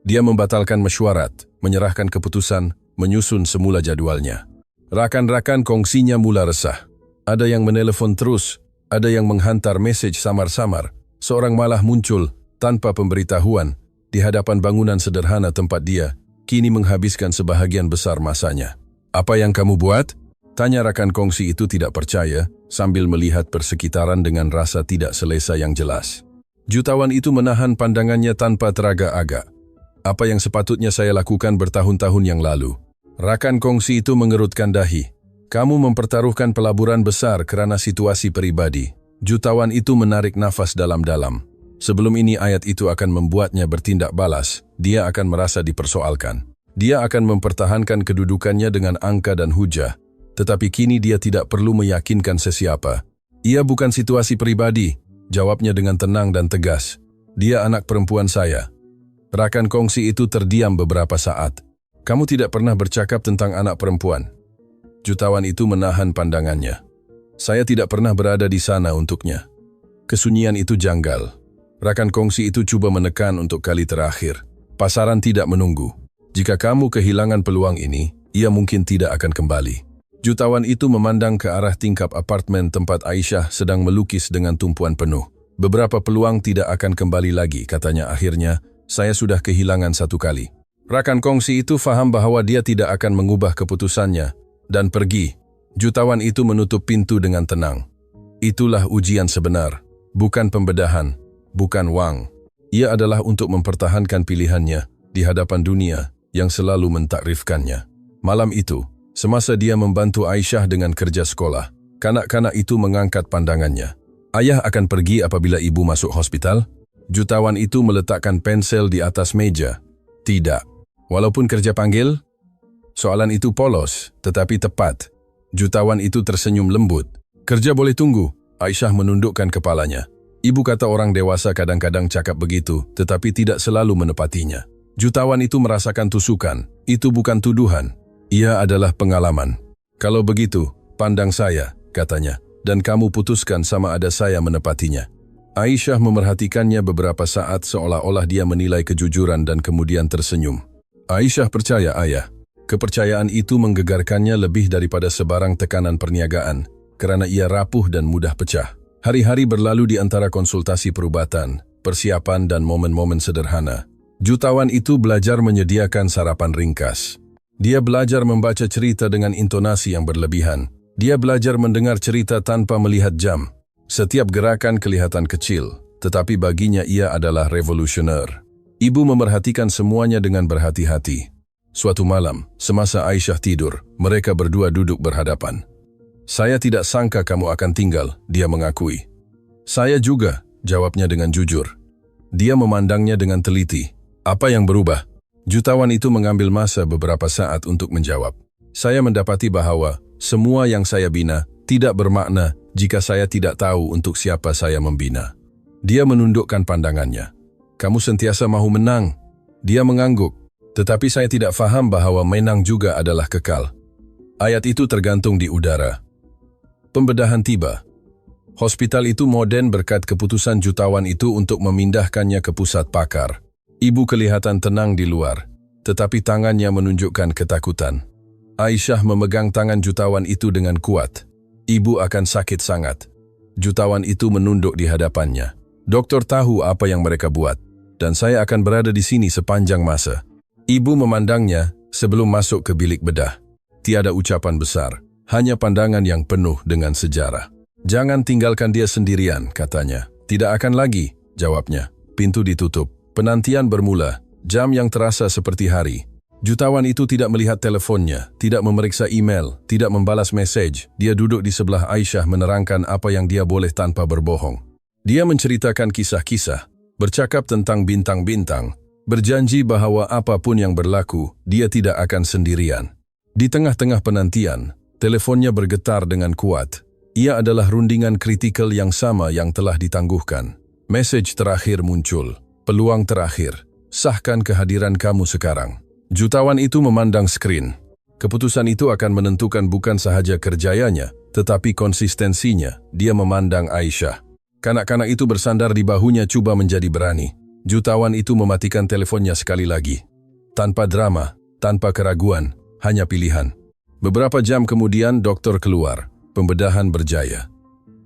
Dia membatalkan mesyuarat, menyerahkan keputusan, menyusun semula jadwalnya. Rakan-rakan kongsinya mula resah. Ada yang menelepon terus, ada yang menghantar mesej samar-samar. Seorang malah muncul, tanpa pemberitahuan, di hadapan bangunan sederhana tempat dia, kini menghabiskan sebahagian besar masanya. Apa yang kamu buat? Tanya rakan kongsi itu tidak percaya, sambil melihat persekitaran dengan rasa tidak selesa yang jelas. Jutawan itu menahan pandangannya tanpa teragak-agak. Apa yang sepatutnya saya lakukan bertahun-tahun yang lalu? Rakan kongsi itu mengerutkan dahi. Kamu mempertaruhkan pelaburan besar karena situasi pribadi. Jutawan itu menarik nafas dalam-dalam. Sebelum ini ayat itu akan membuatnya bertindak balas, dia akan merasa dipersoalkan. Dia akan mempertahankan kedudukannya dengan angka dan hujah. Tetapi kini dia tidak perlu meyakinkan sesiapa. Ia bukan situasi pribadi, jawabnya dengan tenang dan tegas. Dia anak perempuan saya. Rakan kongsi itu terdiam beberapa saat. Kamu tidak pernah bercakap tentang anak perempuan. Jutawan itu menahan pandangannya. Saya tidak pernah berada di sana untuknya. Kesunyian itu janggal. Rakan kongsi itu coba menekan untuk kali terakhir. Pasaran tidak menunggu. Jika kamu kehilangan peluang ini, ia mungkin tidak akan kembali. Jutawan itu memandang ke arah tingkap apartemen tempat Aisyah sedang melukis dengan tumpuan penuh. Beberapa peluang tidak akan kembali lagi, katanya akhirnya, saya sudah kehilangan satu kali. Rakan kongsi itu faham bahwa dia tidak akan mengubah keputusannya, dan pergi. Jutawan itu menutup pintu dengan tenang. Itulah ujian sebenar, bukan pembedahan, bukan wang. Ia adalah untuk mempertahankan pilihannya di hadapan dunia yang selalu mentakrifkannya. Malam itu, semasa dia membantu Aisyah dengan kerja sekolah, kanak-kanak itu mengangkat pandangannya. Ayah akan pergi apabila ibu masuk hospital? Jutawan itu meletakkan pensel di atas meja. Tidak. Walaupun kerja panggil? Soalan itu polos, tetapi tepat. Jutawan itu tersenyum lembut. Kerja boleh tunggu. Aisyah menundukkan kepalanya. Ibu kata orang dewasa kadang-kadang cakap begitu, tetapi tidak selalu menepatinya. Jutawan itu merasakan tusukan. Itu bukan tuduhan. Ia adalah pengalaman. Kalau begitu, pandang saya, katanya, dan kamu putuskan sama ada saya menepatinya. Aisyah memerhatikannya beberapa saat seolah-olah dia menilai kejujuran dan kemudian tersenyum. Aisyah percaya ayah. Kepercayaan itu menggegarkannya lebih daripada sebarang tekanan perniagaan, karena ia rapuh dan mudah pecah. Hari-hari berlalu di antara konsultasi perubatan, persiapan dan momen-momen sederhana. Jutawan itu belajar menyediakan sarapan ringkas. Dia belajar membaca cerita dengan intonasi yang berlebihan. Dia belajar mendengar cerita tanpa melihat jam. Setiap gerakan kelihatan kecil, tetapi baginya ia adalah revolusioner. Ibu memerhatikan semuanya dengan berhati-hati. Suatu malam, semasa Aisyah tidur, mereka berdua duduk berhadapan. "Saya tidak sangka kamu akan tinggal," dia mengakui. "Saya juga," jawabnya dengan jujur. Dia memandangnya dengan teliti. "Apa yang berubah?" Jutawan itu mengambil masa beberapa saat untuk menjawab. "Saya mendapati bahwa semua yang saya bina tidak bermakna jika saya tidak tahu untuk siapa saya membina." Dia menundukkan pandangannya. "Kamu sentiasa mahu menang." Dia mengangguk. "Tetapi saya tidak faham bahwa menang juga adalah kekal." Ayat itu tergantung di udara. Pembedahan tiba. Hospital itu modern berkat keputusan jutawan itu untuk memindahkannya ke pusat pakar. Ibu kelihatan tenang di luar, tetapi tangannya menunjukkan ketakutan. Aisyah memegang tangan jutawan itu dengan kuat. "Ibu akan sakit sangat." Jutawan itu menunduk di hadapannya. "Dokter tahu apa yang mereka buat, dan saya akan berada di sini sepanjang masa." Ibu memandangnya sebelum masuk ke bilik bedah. Tiada ucapan besar, hanya pandangan yang penuh dengan sejarah. "Jangan tinggalkan dia sendirian," katanya. "Tidak akan lagi," jawabnya. Pintu ditutup. Penantian bermula, jam yang terasa seperti hari. Jutawan itu tidak melihat teleponnya, tidak memeriksa email, tidak membalas mesej. Dia duduk di sebelah Aisyah menerangkan apa yang dia boleh tanpa berbohong. Dia menceritakan kisah-kisah, bercakap tentang bintang-bintang, berjanji bahwa apapun yang berlaku, dia tidak akan sendirian. Di tengah-tengah penantian, teleponnya bergetar dengan kuat. Ia adalah rundingan kritikal yang sama yang telah ditangguhkan. Mesej terakhir muncul. "Peluang terakhir. Sahkan kehadiran kamu sekarang." Jutawan itu memandang skrin. Keputusan itu akan menentukan bukan sahaja kerjayanya, tetapi konsistensinya. Dia memandang Aisyah. Kanak-kanak itu bersandar di bahunya coba menjadi berani. Jutawan itu mematikan teleponnya sekali lagi. Tanpa drama, tanpa keraguan, hanya pilihan. Beberapa jam kemudian dokter keluar. Pembedahan berjaya.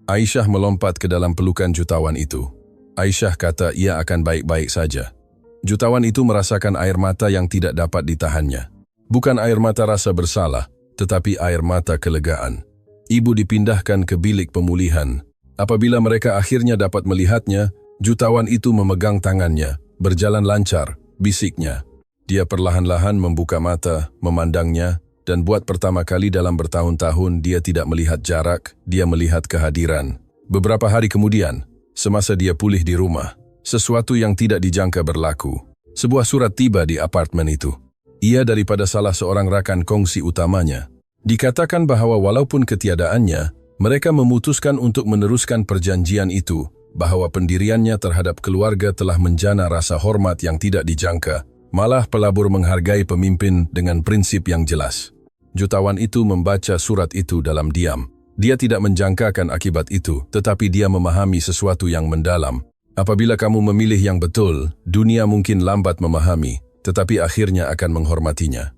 Aisyah melompat ke dalam pelukan jutawan itu. Aisyah kata ia akan baik-baik saja. Jutawan itu merasakan air mata yang tidak dapat ditahannya. Bukan air mata rasa bersalah, tetapi air mata kelegaan. Ibu dipindahkan ke bilik pemulihan. Apabila mereka akhirnya dapat melihatnya, jutawan itu memegang tangannya, berjalan lancar, bisiknya. Dia perlahan-lahan membuka mata, memandangnya, dan buat pertama kali dalam bertahun-tahun dia tidak melihat jarak, dia melihat kehadiran. Beberapa hari kemudian, semasa dia pulih di rumah, sesuatu yang tidak dijangka berlaku. Sebuah surat tiba di apartemen itu. Ia daripada salah seorang rakan kongsi utamanya. Dikatakan bahwa walaupun ketiadaannya, mereka memutuskan untuk meneruskan perjanjian itu, bahwa pendiriannya terhadap keluarga telah menjana rasa hormat yang tidak dijangka, malah pelabur menghargai pemimpin dengan prinsip yang jelas. Jutawan itu membaca surat itu dalam diam. Dia tidak menjangkakan akibat itu, tetapi dia memahami sesuatu yang mendalam. Apabila kamu memilih yang betul, dunia mungkin lambat memahami, tetapi akhirnya akan menghormatinya.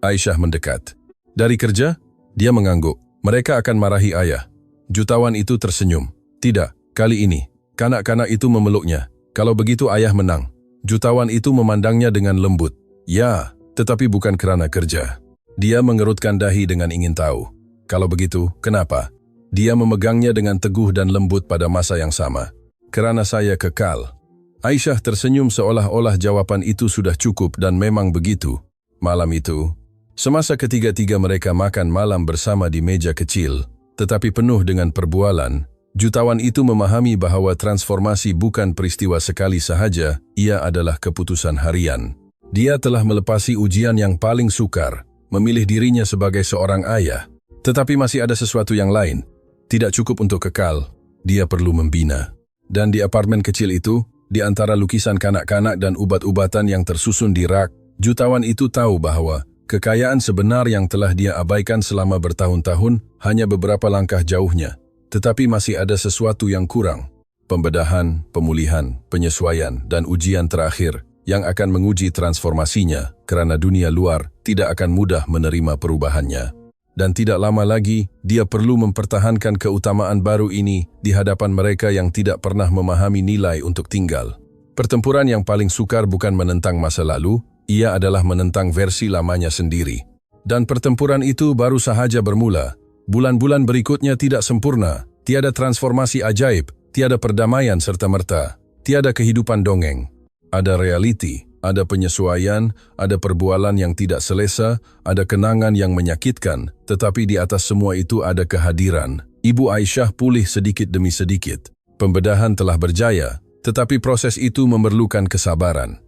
Aisyah mendekat. "Dari kerja?" Dia mengangguk. "Mereka akan marahi ayah." Jutawan itu tersenyum. "Tidak, kali ini." Kanak-kanak itu memeluknya. "Kalau begitu ayah menang." Jutawan itu memandangnya dengan lembut. "Ya, tetapi bukan kerana kerja." Dia mengerutkan dahi dengan ingin tahu. "Kalau begitu, kenapa?" Dia memegangnya dengan teguh dan lembut pada masa yang sama. "Kerana saya kekal." Aisyah tersenyum seolah-olah jawaban itu sudah cukup dan memang begitu. Malam itu, semasa ketiga-tiga mereka makan malam bersama di meja kecil, tetapi penuh dengan perbualan, jutawan itu memahami bahwa transformasi bukan peristiwa sekali sahaja, ia adalah keputusan harian. Dia telah melepasi ujian yang paling sukar, memilih dirinya sebagai seorang ayah. Tetapi masih ada sesuatu yang lain. Tidak cukup untuk kekal, dia perlu membina. Dan di apartemen kecil itu, di antara lukisan kanak-kanak dan ubat-ubatan yang tersusun di rak, jutawan itu tahu bahwa kekayaan sebenar yang telah dia abaikan selama bertahun-tahun hanya beberapa langkah jauhnya. Tetapi masih ada sesuatu yang kurang. Pembedahan, pemulihan, penyesuaian, dan ujian terakhir yang akan menguji transformasinya kerana dunia luar tidak akan mudah menerima perubahannya. Dan tidak lama lagi, dia perlu mempertahankan keutamaan baru ini di hadapan mereka yang tidak pernah memahami nilai untuk tinggal. Pertempuran yang paling sukar bukan menentang masa lalu, ia adalah menentang versi lamanya sendiri. Dan pertempuran itu baru sahaja bermula. Bulan-bulan berikutnya tidak sempurna, tiada transformasi ajaib, Tiada perdamaian serta-merta, tiada kehidupan dongeng. Ada realiti, ada penyesuaian, ada perbualan yang tidak selesa, ada kenangan yang menyakitkan, tetapi di atas semua itu ada kehadiran. Ibu Aisyah pulih sedikit demi sedikit. Pembedahan telah berjaya, tetapi proses itu memerlukan kesabaran.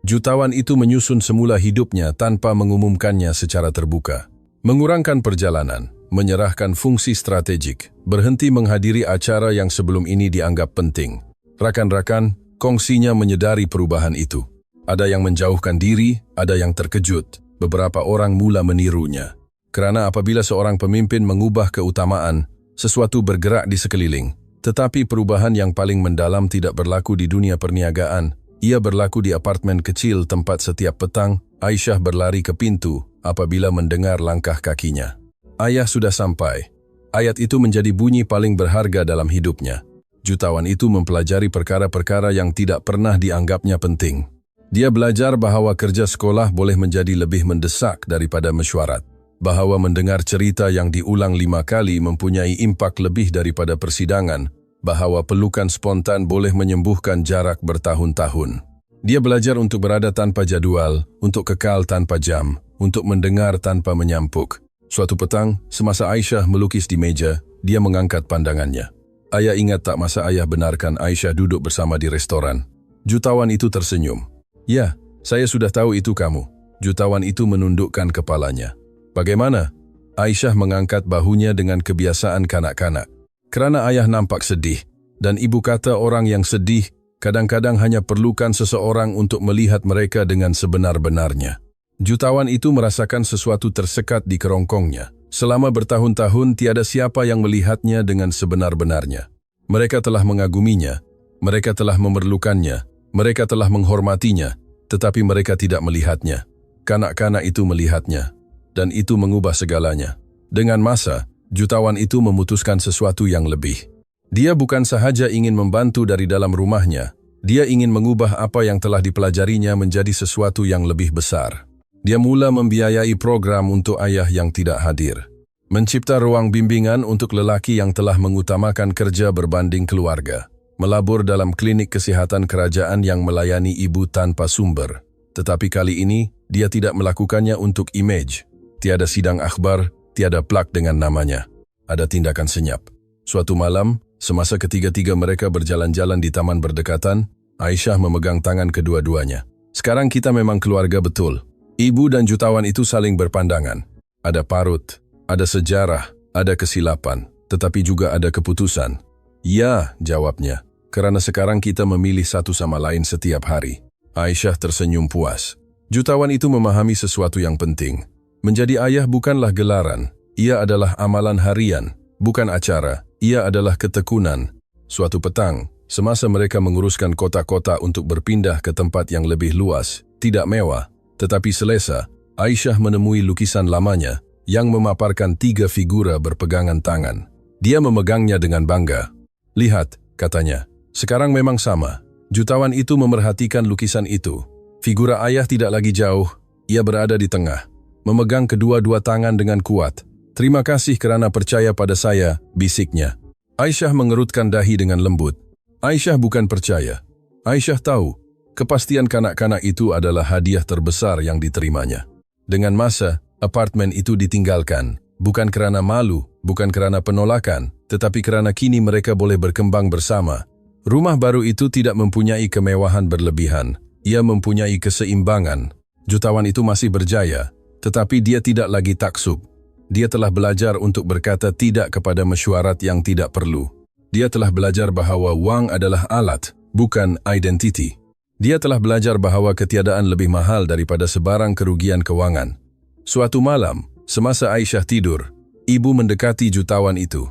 Jutawan itu menyusun semula hidupnya tanpa mengumumkannya secara terbuka. Mengurangkan perjalanan, menyerahkan fungsi strategik, berhenti menghadiri acara yang sebelum ini dianggap penting. Rakan-rakan, kongsinya menyadari perubahan itu. Ada yang menjauhkan diri, ada yang terkejut. Beberapa orang mula menirunya. Kerana apabila seorang pemimpin mengubah keutamaan, sesuatu bergerak di sekeliling. Tetapi perubahan yang paling mendalam tidak berlaku di dunia perniagaan. Ia berlaku di apartemen kecil tempat setiap petang Aisyah berlari ke pintu apabila mendengar langkah kakinya. Ayah sudah sampai. Ayat itu menjadi bunyi paling berharga dalam hidupnya. Jutawan itu mempelajari perkara-perkara yang tidak pernah dianggapnya penting. Dia belajar bahwa kerja sekolah boleh menjadi lebih mendesak daripada mesyuarat. Bahwa mendengar cerita yang diulang 5 kali mempunyai impak lebih daripada persidangan. Bahwa pelukan spontan boleh menyembuhkan jarak bertahun-tahun. Dia belajar untuk berada tanpa jadwal, untuk kekal tanpa jam, untuk mendengar tanpa menyampuk. Suatu petang, semasa Aisyah melukis di meja, dia mengangkat pandangannya. Ayah ingat tak masa ayah benarkan Aisyah duduk bersama di restoran. Jutawan itu tersenyum. Ya, saya sudah tahu itu kamu. Jutawan itu menundukkan kepalanya. Bagaimana? Aisyah mengangkat bahunya dengan kebiasaan kanak-kanak. Kerana ayah nampak sedih, dan ibu kata orang yang sedih kadang-kadang hanya perlukan seseorang untuk melihat mereka dengan sebenar-benarnya. Jutawan itu merasakan sesuatu tersekat di kerongkongnya. Selama bertahun-tahun tiada siapa yang melihatnya dengan sebenar-benarnya. Mereka telah mengaguminya, mereka telah memerlukannya, mereka telah menghormatinya, tetapi mereka tidak melihatnya. Kanak-kanak itu melihatnya, dan itu mengubah segalanya. Dengan masa, jutawan itu memutuskan sesuatu yang lebih. Dia bukan sahaja ingin membantu dari dalam rumahnya, dia ingin mengubah apa yang telah dipelajarinya menjadi sesuatu yang lebih besar. Dia mula membiayai program untuk ayah yang tidak hadir. Mencipta ruang bimbingan untuk lelaki yang telah mengutamakan kerja berbanding keluarga. Melabur dalam klinik kesihatan kerajaan yang melayani ibu tanpa sumber. Tetapi kali ini, dia tidak melakukannya untuk image. Tiada sidang akhbar, tiada plak dengan namanya. Ada tindakan senyap. Suatu malam, semasa ketiga-tiga mereka berjalan-jalan di taman berdekatan, Aisyah memegang tangan kedua-duanya. Sekarang kita memang keluarga betul. Ibu dan jutawan itu saling berpandangan. Ada parut, ada sejarah, ada kesilapan, tetapi juga ada keputusan. Ya, jawabnya, kerana sekarang kita memilih satu sama lain setiap hari. Aisyah tersenyum puas. Jutawan itu memahami sesuatu yang penting. Menjadi ayah bukanlah gelaran, ia adalah amalan harian, bukan acara, ia adalah ketekunan. Suatu petang, semasa mereka menguruskan kota-kota untuk berpindah ke tempat yang lebih luas, tidak mewah, tetapi selesa, Aisyah menemui lukisan lamanya yang memaparkan 3 figura berpegangan tangan. Dia memegangnya dengan bangga. Lihat, katanya, sekarang memang sama. Jutawan itu memerhatikan lukisan itu. Figura ayah tidak lagi jauh, ia berada di tengah. Memegang kedua-dua tangan dengan kuat. Terima kasih kerana percaya pada saya, bisiknya. Aisyah mengerutkan dahi dengan lembut. Aisyah bukan percaya. Aisyah tahu, kepastian kanak-kanak itu adalah hadiah terbesar yang diterimanya. Dengan masa, apartemen itu ditinggalkan. Bukan kerana malu, bukan kerana penolakan, tetapi kerana kini mereka boleh berkembang bersama. Rumah baru itu tidak mempunyai kemewahan berlebihan. Ia mempunyai keseimbangan. Jutawan itu masih berjaya. Tetapi dia tidak lagi taksub. Dia telah belajar untuk berkata tidak kepada mesyuarat yang tidak perlu. Dia telah belajar bahawa wang adalah alat, bukan identiti. Dia telah belajar bahawa ketiadaan lebih mahal daripada sebarang kerugian kewangan. Suatu malam, semasa Aisyah tidur, ibu mendekati jutawan itu.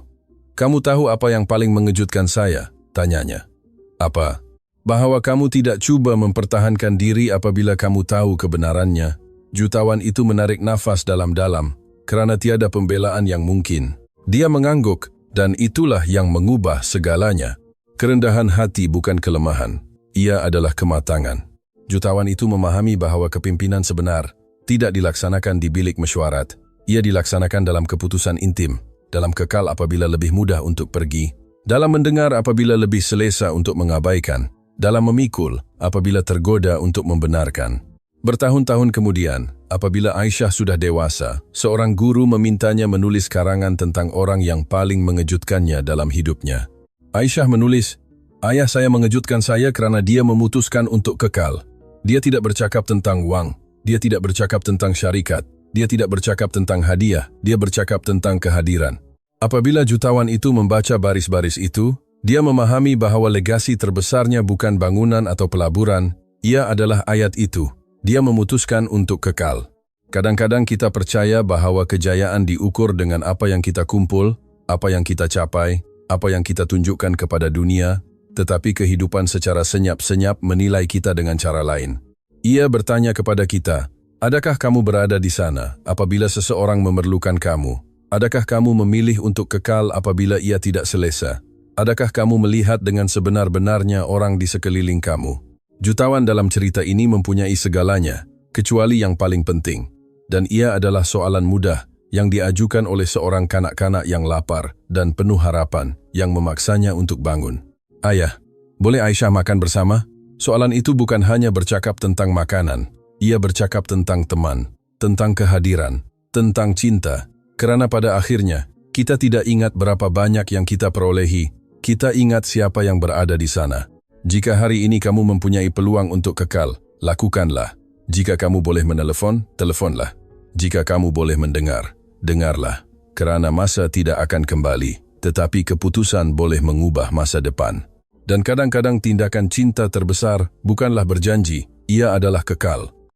"Kamu tahu apa yang paling mengejutkan saya?" tanyanya. "Apa?" "Bahawa kamu tidak cuba mempertahankan diri apabila kamu tahu kebenarannya." Jutawan itu menarik nafas dalam-dalam, kerana tiada pembelaan yang mungkin. Dia mengangguk, dan itulah yang mengubah segalanya. Kerendahan hati bukan kelemahan, ia adalah kematangan. Jutawan itu memahami bahawa kepimpinan sebenar tidak dilaksanakan di bilik mesyuarat. Ia dilaksanakan dalam keputusan intim, dalam kekal apabila lebih mudah untuk pergi, Dalam mendengar apabila lebih selesa untuk mengabaikan, dalam memikul apabila tergoda untuk membenarkan. Bertahun-tahun kemudian, apabila Aisyah sudah dewasa, seorang guru memintanya menulis karangan tentang orang yang paling mengejutkannya dalam hidupnya. Aisyah menulis, "Ayah saya mengejutkan saya karena dia memutuskan untuk kekal. Dia tidak bercakap tentang wang, dia tidak bercakap tentang syarikat, dia tidak bercakap tentang hadiah, dia bercakap tentang kehadiran." Apabila jutawan itu membaca baris-baris itu, dia memahami bahwa legasi terbesarnya bukan bangunan atau pelaburan, ia adalah ayat itu. Dia memutuskan untuk kekal. Kadang-kadang kita percaya bahwa kejayaan diukur dengan apa yang kita kumpul, apa yang kita capai, apa yang kita tunjukkan kepada dunia, tetapi kehidupan secara senyap-senyap menilai kita dengan cara lain. Ia bertanya kepada kita, adakah kamu berada di sana apabila seseorang memerlukan kamu? Adakah kamu memilih untuk kekal apabila ia tidak selesa? Adakah kamu melihat dengan sebenar-benarnya orang di sekeliling kamu? Jutawan dalam cerita ini mempunyai segalanya, kecuali yang paling penting. Dan ia adalah soalan mudah yang diajukan oleh seorang kanak-kanak yang lapar dan penuh harapan yang memaksanya untuk bangun. Ayah, boleh Aisyah makan bersama? Soalan itu bukan hanya bercakap tentang makanan. Ia bercakap tentang teman, tentang kehadiran, tentang cinta. Karena pada akhirnya, kita tidak ingat berapa banyak yang kita perolehi, kita ingat siapa yang berada di sana. Jika hari ini kamu mempunyai peluang untuk kekal, lakukanlah. Jika kamu boleh menelepon, telefonlah. Jika kamu boleh mendengar, dengarlah. Karena masa tidak akan kembali, tetapi keputusan boleh mengubah masa depan. Dan kadang-kadang tindakan cinta terbesar bukanlah berjanji, ia adalah kekal.